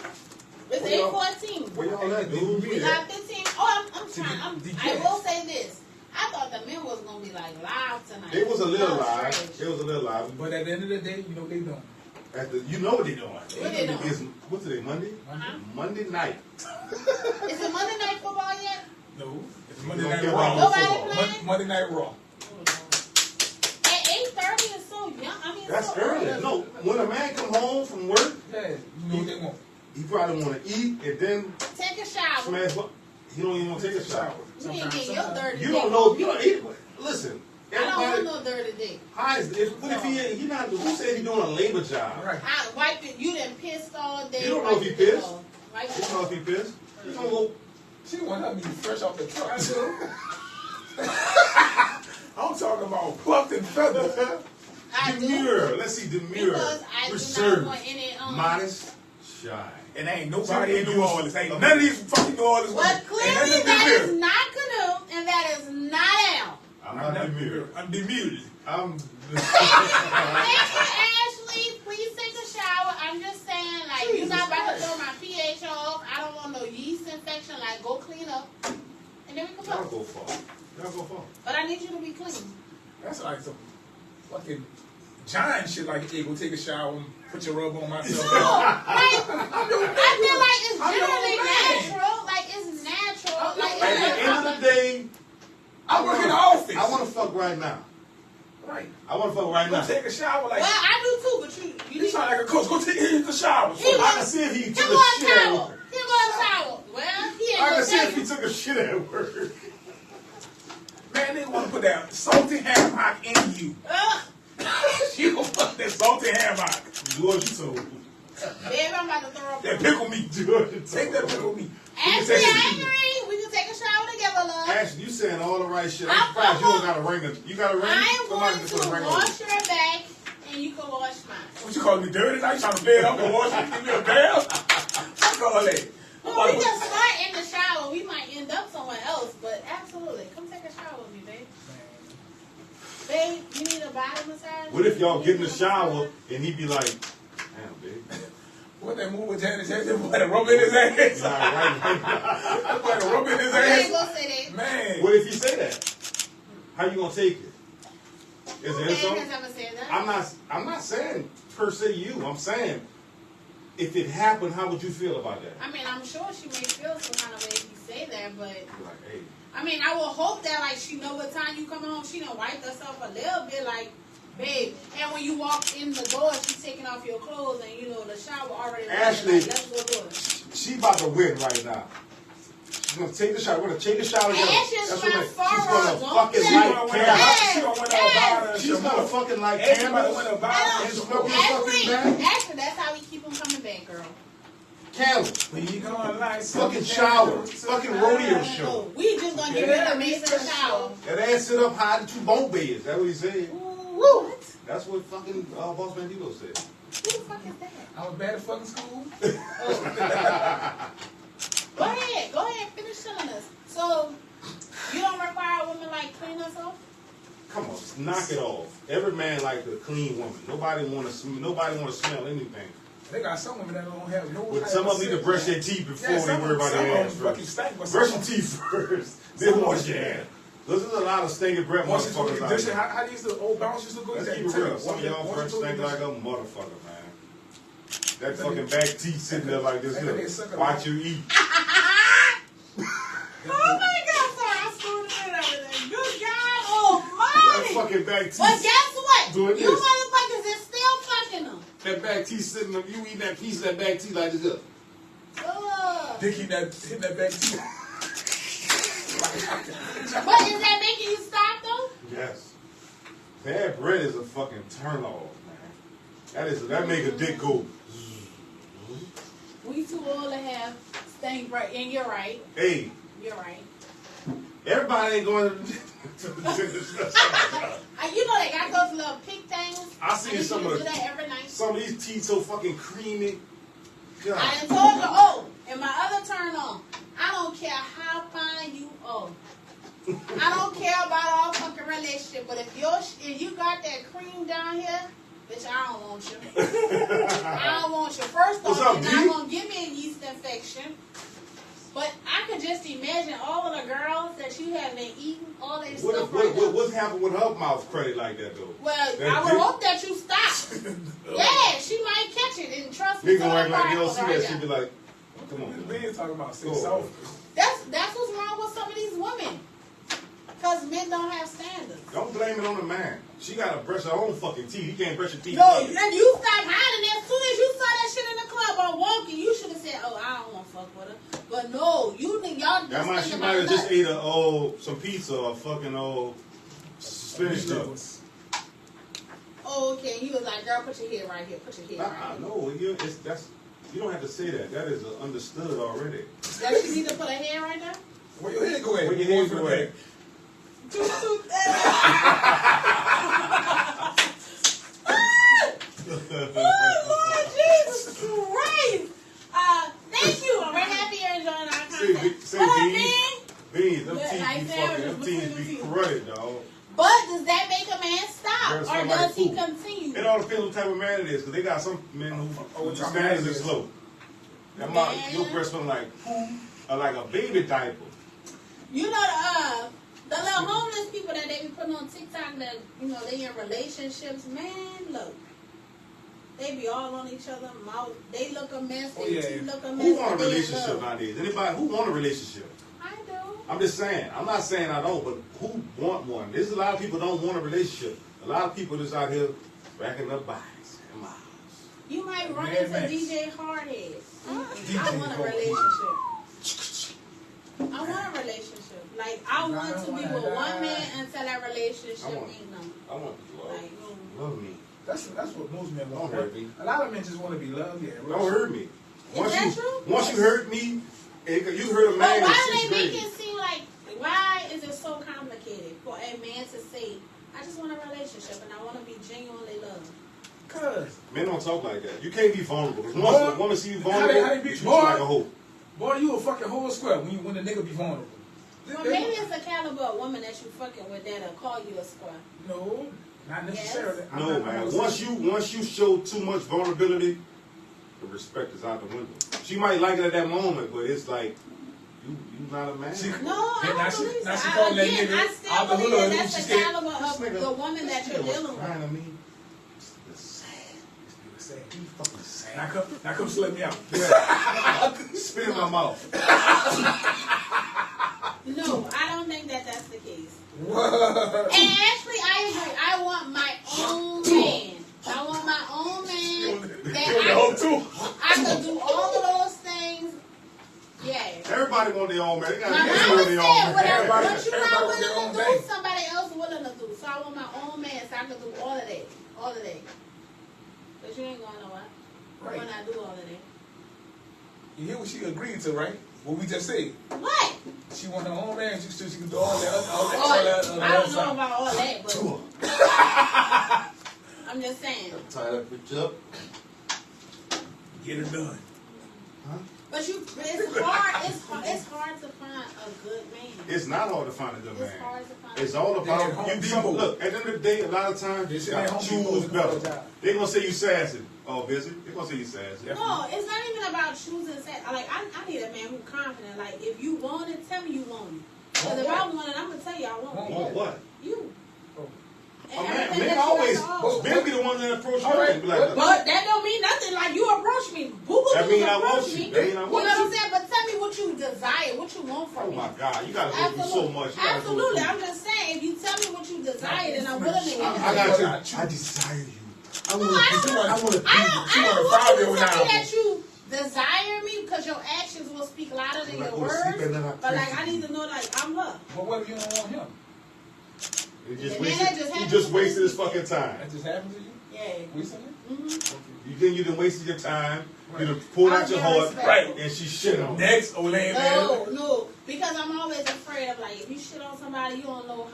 It's Where y'all- 8:14. Where y'all at, dude? We got 15. Oh, I'm trying. I the will say this. I thought the men was gonna be like live tonight. They was a little That live. strange. They was a little live. But at the end of the day, you know they don't. You know what they doing. What they doing? It's, what's today, Monday? Uh-huh. Monday night. Is it Monday Night Football yet? No. It's You Monday don't Night care Raw. about Nobody football. playing? Monday Night Raw. At 8:30 is so young. I mean, it's That's so early. No, when a man come home from work, Yeah, you know what they want. he probably want to eat and then Take a shower. smash. He don't even want to take a shower. You ain't get your dirty You don't dick. know. You don't eat. Listen. I don't want Everybody. no dirty dick. How is what if he not? Who said he doing a labor job? Right. I wipe it. You done pissed all day. You don't know if he wipe it pissed. all. Wipe You it don't know if he pissed. He gonna go. She want her to be fresh off the truck. I'm talking about plucked and feathered. I do. Demure. Let's see. Demure. Because I do Reserved. not want any Modest. Shy. And ain't nobody in New Orleans. Ain't none of these fucking New Orleans Well, women. clearly Ain't none of that them is not Canoe and that is not Al. I'm not demure. I'm demure. I'm. Thank you, Ashley. Please take a shower. I'm just saying, like, you're not about to throw my pH off. I don't want no yeast infection. Like, go clean up. And then we can Y'all fuck. go far. Y'all go far. But I need you to be clean. That's like some fucking giant shit. Like, hey, go take a shower and put your rub on myself. No, like, I feel like it's I'm your generally man. natural. Like, it's natural. Like, At the end of the day, I work in the office. I want to fuck right now. Right. I want to fuck right Go now. take a shower like. well, I do too, but you You sound like a coach. Go take a shower. He I can see if he He took go a in shit at shower. work. He go in shower. Well, he ain't I gonna can see tell if he you. took a shit at work. Man, they want to put that salty hammock in you. You gonna put that salty hammock. George, you told me. Babe, I'm about to throw up. That pickle meat. George, you Take that pickle meat. Ashley, I agree. We can take a shower together, love. Ashley, you saying all the right shit. I'm I'm surprised you going- don't got a ring. You got a ring? I am Somebody going just put a ring to on wash your back, and you can wash mine. What you calling me dirty? Now you trying to bed up and wash it? Give me a bath? Fuck all that. Well, we can start in the shower. We might end up somewhere else, but absolutely. Come take a shower with me, babe. Babe, you need a body massage? What if y'all You get in need the a shower massage? and he be like, damn, babe. What that move with Janet Jackson? Boy, that rub in his ass. Nah, right. That boy, that rub in his I ain't ass. gonna say that. Man. What if you say that? How you gonna take it? Is No it man so? has ever said that. I'm not saying per se you. I'm saying if it happened, how would you feel about that? I mean, I'm sure she may feel some kind of way if you say that, but You're like, hey, I mean, I will hope that like she know what time you come home. She done wiped herself a little bit, like, babe. And when you walk in the door, she's taking off your clothes, and you know the shower already. Ashley- Like, let's go do it. she about to win right now. She's gonna take the shower. We're gonna take the shower together. Ashley's That's my what she's forward. gonna Don't fucking say- like She gonna win candles. a- she gonna win a bottle. She's gonna fucking like Everybody candles. win a bottle. And She smoke gonna- your fucking bag. Ashley, that's how we keep them coming back, girl. Candles. When you gonna like Fucking shower. Fucking rodeo show. No, we just gonna give you an amazing shower. That ass sit up high to 2 bunk beds. That's what he said. Woo! That's what fucking Boss Man Debo said. Who the fuck is that? I was bad at fucking school. Go ahead, finish telling us. So, you don't require women like clean us off? Come on, knock it off. Every man like a clean woman. Nobody want to smell anything. They got some women that don't have no. But some of them need to brush their teeth before they worry about their ass fucking first. stink. but Brush some your teeth first, then wash your ass. There's a lot of stinking breath Once you motherfuckers out dishes, there. how these the old bounce used to go? Let's keep it real. Some of y'all fresh stink like a motherfucker, man. That fucking back teeth sitting there like this. Here. Watch you eat. Oh my God, sorry, I screwed it in everything. Good God That almighty. fucking back teeth. But guess what? Doing You this. motherfuckers is still fucking them. That back teeth sitting there. You eating that piece of that back teeth like this. Here. Ugh. Dick hitting that back teeth. But is that making you stop though? Yes. Bad bread is a fucking turn off, man. That make a dick go. We too old to have stank breath, and you're right. Hey, You're right. everybody ain't going to the dentist. You know they got those little pink things. I seen need some you to of do the- that every night. Some of these teeth so fucking creamy. God. I done told you, oh, and my other turn on. I don't care how fine you are. I don't care about all fucking relationship, but if you got that cream down here, bitch, I don't want you. I don't want you. First What's off, up, you're D? not gonna give me a yeast infection. But I could just imagine all of the girls that you have been eating all that stuff right now. What's happened with her mouth credit like that though? Well, That I would dick- hope that you stop. Yeah, she might catch it, and trust me. Nigga gonna act like you don't see right that shit. now. Be like, come on, We man. ain't talking about Go sex on. soft. That's what's wrong with some of these women. Because men don't have standards. Don't blame it on the man. She gotta brush her own fucking teeth. You can't brush your teeth. No, either. and you stop hiding it. As soon as you saw that shit in the club or walking, you should have said, "Oh, I don't want to fuck with her." But no, you think y'all just That might, think she about might have just nuts. ate some pizza or fucking spinach stuff. Oh, okay. He was like, "Girl, put your head right here. Put your head right here." No, you don't have to say that. That is understood already. Does she need to put her hand right there? Where your head go at? Where your head go at? Oh, Lord Jesus Christ! Thank you. We're happy you're enjoying our content. Say What up, Beans. man? Beans, them Yeah, teeth like be sandwiches them between teeth the be teeth. cruddy, dog. But does that make a man stop, There's or somebody does he fool. continue? It all depends what type of man it is, because they got some men who what type of standards man is it is? low. That Man. your breast smell like poo or like a baby diaper. You know the little homeless people that they be putting on TikTok that they in relationships. Man, look, they be all on each other's mouth. They look a mess. They teeth look a mess. Who want a relationship nowadays? Anybody who want a relationship? I do. I'm just saying. I'm not saying I don't, but who want one? There's a lot of people don't want a relationship. A lot of people just out here racking up bodies and miles. You might run into DJ Hardhead. I want a relationship. I want a relationship. Like, I want to be with one man until that relationship ain't no. I want love. Like, love me. That's what most men want. Don't hurt me. A lot of men just want to be loved. Yeah, Don't hurt me. Is that true? Once you hurt me, you hurt a man. But why in do they 6th make grade. it seem like, why is it so complicated for a man to say, I just want a relationship and I want to be genuinely loved? Cause Men don't talk like that. You can't be vulnerable. Because once a woman see you vulnerable, how they be, you treat you like a hoe. Boy, you a fucking whole square when the nigga be vulnerable. Well, maybe it's the caliber of woman that you fucking with that'll call you a square. No, not necessarily. Yes. No, man. Once you show too much vulnerability, the respect is out the window. She might like it at that moment, but it's like you not a man. No, I don't believe so. I still believe that that's the caliber of the woman that you're dealing with. I mean, He fucking sad. Now come slip me out. spit in my mouth. No, I don't think that that's the case. What? And actually, I agree. I want my own man. I want my own man that I can do all of those things. Yeah. Everybody want their own man. They My gotta mama get their own said, man. whatever what you everybody not want their willing own to thing. do, somebody else willing to do. So I want my own man so I can do all of that. All of that. But you ain't going nowhere. Right. When I do all of that. You hear what she agreed to, right? What we just said. What? She want her own man. She can do all that. I don't know about all that, but I'm just saying. Tie that bitch up. Get it done. But it's hard to find a good man. It's not hard to find a good man. It's hard to find. It's all about They you. Depot. Look, at the end of the day, a lot of times you got choose better. They gonna say you sassy. Oh, busy. They gonna say you sassy. No, it's not even about choosing sex. Like I need a man who's confident. Like if you want it, tell me you want it. Because if I want it, I'm gonna tell you I want it. Want what? You. Oh, man always. Men be the one that approach you and be like, but that don't mean nothing. Like you approach me. That mean I want you. That mean I You know what I'm want you. saying? But tell me what you desire, what you want from Oh me. my God, you gotta go through so much. Absolutely. I'm just saying, if you tell me what you desire, then I'm willing to get it. I got you. I desire you. I want to. I don't want you to tell me that you desire me because your actions will speak louder than your words. But like, I need to know, like, I'm her. But what if you don't want him? You just wasted his fucking time. That just happened to you? Yeah. Recently? Mm-hmm. You think you done wasted your time? You done pulled out your heart, Right. and she shit on. Next, old lame man. No, because I'm always afraid of like if you shit on somebody, you don't know,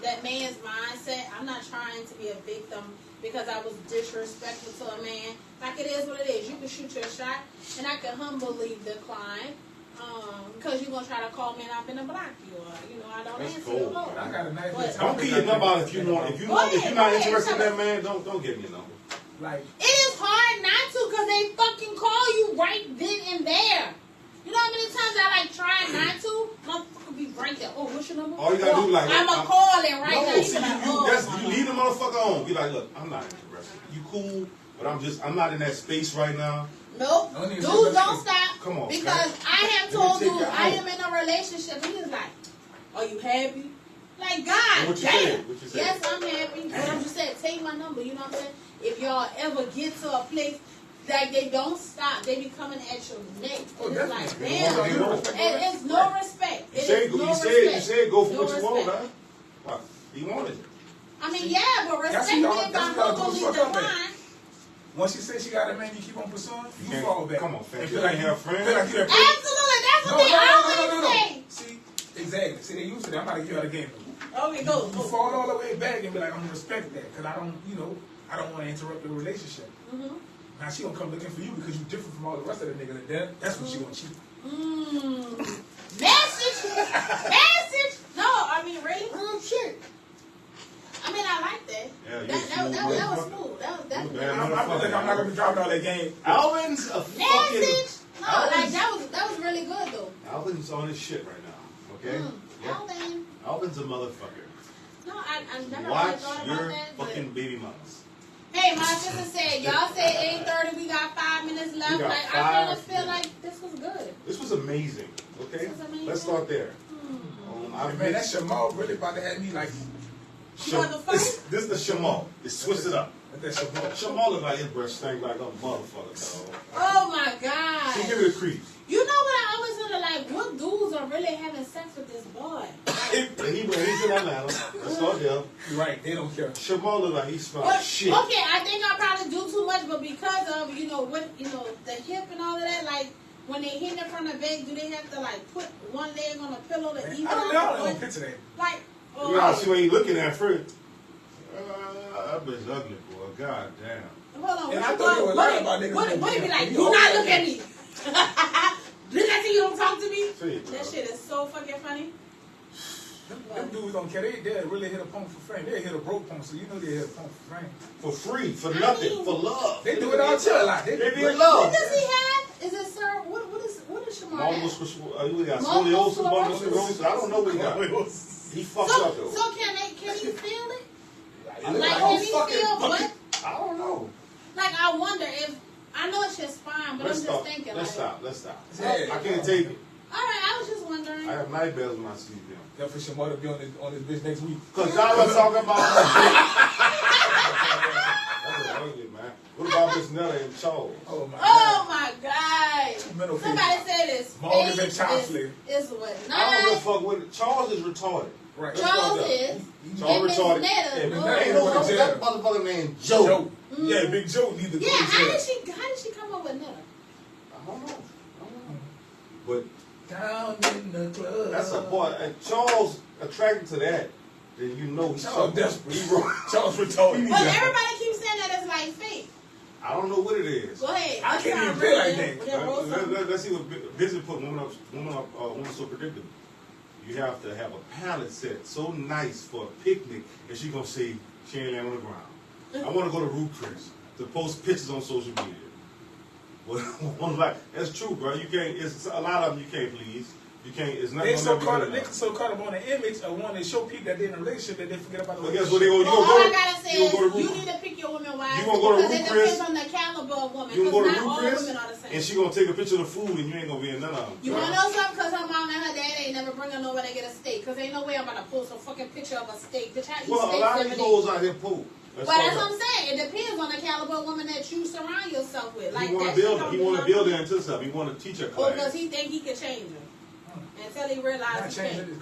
that man's mindset. I'm not trying to be a victim because I was disrespectful to a man. Like it is what it is. You can shoot your shot, and I can humbly decline. Because you're gonna try to call me and I'm gonna block you, or I don't That's answer cool. the phone. I got a nice But- Don't give your number out if you want. If you're not interested in that man, don't give me a number. Like, It is hard not to because they fucking call you right then and there. You know how many times I like try not to? Motherfucker be right there. Oh, what's your number? All you gotta do, like, I'm a calling right now. No, You see, be like, you leave the motherfucker on. Be like, look, I'm not interested. You cool, but I'm not in that space right now. Nope. Don't even Dude, say don't stop. Come on, Because man. I have Let me told take dude you I out. am in a relationship. He is like, are you happy? Like, God What you damn. said? What you said? Yes, I'm happy. But I'm just saying, take my number. You know what I'm saying? If y'all ever get to a place like they don't stop, they be coming at your neck. Oh, And it's like, definitely. damn. It's no respect. You said go for what you want, huh? What? He wanted it. I mean, yeah, but respect me if I'm humbly decline. once she said she got a man you keep on pursuing, you fall back. Come on, fam. And You feel like ain't you have friends. feel like you that Absolutely. That's what they always say. See, exactly. See, they used to that. I'm about to give you out a game. Okay, go. You fall all the way back and be like, I'm gonna respect that because I don't want to interrupt the relationship. Mm-hmm. Now she gonna come looking for you because you're different from all the rest of the niggas, and then that's when she gonna cheat. Message. No, I mean, really? Shit. I mean, I like that. Yeah, that was smooth. That was definitely. I feel like I'm not gonna be dropping all that game. Alvin's a fucking. Message. No, like that was really good though. Alvin's on his shit right now. Okay? Yeah. Alvin. Alvin's a motherfucker. No, I never really Watch thought your about that. But... fucking baby mamas. Hey, my sister said, y'all said 8:30, we got 5 minutes left. We got Like, I kind of 5 feel minutes. like this was good. This was amazing. Okay? This was amazing. Let's start there. Hey, man, that Shamal really about to have me like, You want the phone? This is the Shamal. It's switch it up. that Shamal. Shamal look like his breath stank like a motherfucker, dog. Oh my God. She give it a creep. You know what I always wonder, like, what dudes are really having sex with this boy? He's in Atlanta. Let's start there. You're right, they don't care. Shamal look like he smells But, shit. okay, I think I probably do too much, but because of, the hip and all of that, like, when they hit it from the back, do they have to, like, put one leg on a pillow to even I don't out? know, I don't picture that. Like, You gotta see what you looking at first. That bitch ugly, boy. God damn. hold on. And I thought they were lying about niggas. What it be like? You Do not always look at me. Didn't I say you don't talk to me? See, That shit is so fucking funny. Them dudes don't care. They really hit a pump for fame. They hit a broke pump, so you know they hit a pump for fame. for free, for nothing, for love. They do it all too a lot. They be in What love. does he have? Is it sir? What is Shamar Multiple have? sclerosis. We got Multiple scoliosis, multiple sclerosis. sclerosis. I don't know what he got. He fucked up though. So can he feel it? I look Like, like can a he fucking feel bucket. what? I don't know. Like, I wonder if, I know it's just fine, but Let's I'm stop. just thinking, Let's like, stop. Let's stop. Yeah. I can't take it. alright, I was just wondering. I have nightmares when I see them. Jefferson Parish be on this bitch next week. Cause y'all are talking about that's ugly, man. What about Miss Nella and Charles? Oh my Oh God. my God! Mental Somebody people. said this. Morgan and Faith Chopsley. is what? I don't give a Not fuck with it. Charles is retarded. Right. Charles is. Charles And Miss retarded. Netta. And Oh. ain't no wrong with that motherfucker named Joe. Joe. Yeah, Big Joe need to go Yeah, to how jail. did she come up with Netta? I don't know. But Down in the club. that's a boy. And Charles attracted to that. Then you know he's Charles desperate. He wrong. Charles retarded. But everybody keeps saying that it's like fake. I don't know what it is. Go ahead. I can't even feel like that. Yeah, roll some. Let's see what business put women so predictable. You have to have a palette set so nice for a picnic, and she gonna say she ain't laying on the ground. I want to go to Ruth Chris to post pictures on social media. Well, like that's true, bro. You can't. It's a lot of them you can't please. You can't. It's not. They so caught up on the image of wanting to show people that they're in a relationship that they forget about the Well, guess relationship. what they gonna? Well, all I gotta say You is gonna go to you Ruth? need to pick your women wisely. You gonna go to because Ruth it Chris? depends on the caliber of woman. You gonna go Because to not all Ruth Chris? women are the same. And she gonna take a picture of the food, and you ain't gonna be in none of them. You wanna know something? Because her mom and her dad ain't never bring her nowhere to get a steak. Because ain't no way I'm about to post a fucking picture of a steak. Bitch, I eat Well, a steaks lot of every these day. hoes out here poop. But that's what I'm saying. It depends on the caliber of woman that you surround yourself with. Like He want that to build shit her. don't He do want to nothing. build her into stuff. He want to teach her Or because class. he think he can change her. Until he Not realizes he change can't. it,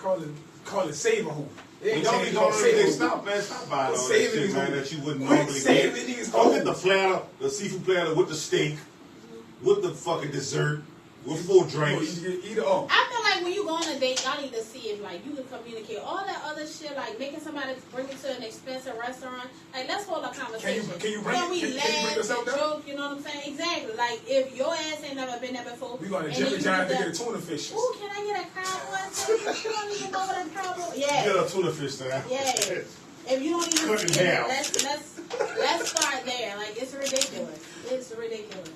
call it save a hoe. They But ain't y'all changed be it, call going save a to hoe. stop, man. Stop buying all that Saving shit, these man, hoes. that you wouldn't Quit normally saving get. these Go get the hoes. platter, the seafood platter with the steak, with the fucking dessert, with full drinks. Either or. I feel like when you go on a date, y'all need to see if like you can communicate all that other shit, like making somebody bring you to an expensive restaurant. Like let's hold a conversation. Can you bring Then we can you laugh bring yourself and down? joke, you know what I'm saying? Exactly. Like if your ass ain't never been there before. We going to and Jimmy then you John to get get a that, tuna fish. ooh, can I get a cowboy steak? You don't even know what a cowboy. Get Yeah. a tuna fish there. Yeah. If you don't even Cut it see it, down. let's start there. Like it's ridiculous. It's ridiculous.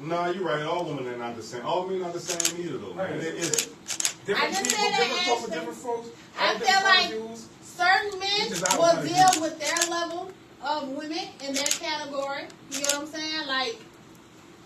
No, you're right. All women are not the same. All men are not the same either, though. Man. Right. It's, I Different just people, said that, different folks, Ashton. different folks. I all feel different like views. certain men This is our will point of deal view. with their level of women in their category. You know what I'm saying? Like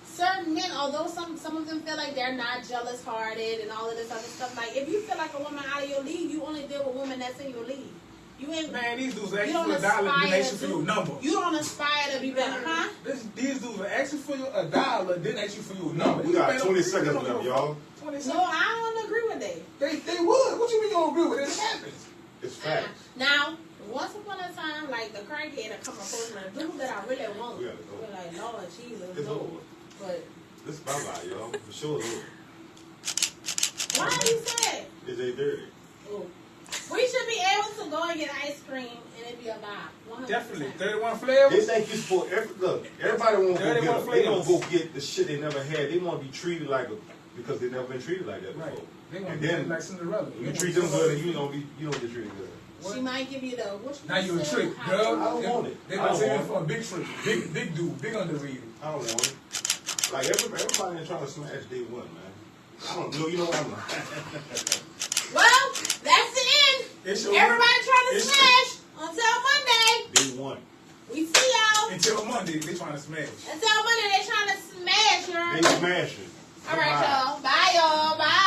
certain men, although some of them feel like they're not jealous hearted and all of this other stuff. Like if you feel like a woman out of your league, you only deal with women that's in your league. You ain't. Man, these dudes are You asking don't for a dollar aspire donation for to- your number. You don't aspire to be better, huh? These dudes are asking for a dollar, then ask you for your number. we got These 20 men seconds don't left, give a y'all. fuck. 20 No, seconds. I don't agree with that. They would. What you mean you don't agree with it? It happens. It's facts. Now, once upon a time, like the crackhead that come across me, the dude that I really want, We gotta go. we're like, Lord Jesus, It's no. over. But This is bye-bye, y'all. For sure it's over. why do you say it? It's 8:30. Oh. We should be able to go and get ice cream and it be a vibe. 100%. Definitely. 31 They flavors. think you support look, everybody won't go They get want it. They don't flavors. go get the shit they never had. They want to be treated like because they never been treated like that before. Right. They want And to be then like Cinderella. you treat them good and you don't get treated good. She might give you the what Now you a say, trick, how girl. I don't want it. They I gonna don't say want that for a big trick. Big dude. Big underrated. I don't want it. Like everybody ain't trying to smash day one, man. I don't know. You know what I'm like. Well, That's the end. Everybody trying to smash until Monday. Day one. We see y'all. Until Monday, they trying to smash. Until Monday, they trying to smash, you They heard me? smashing. All right, y'all. Bye, y'all. Bye.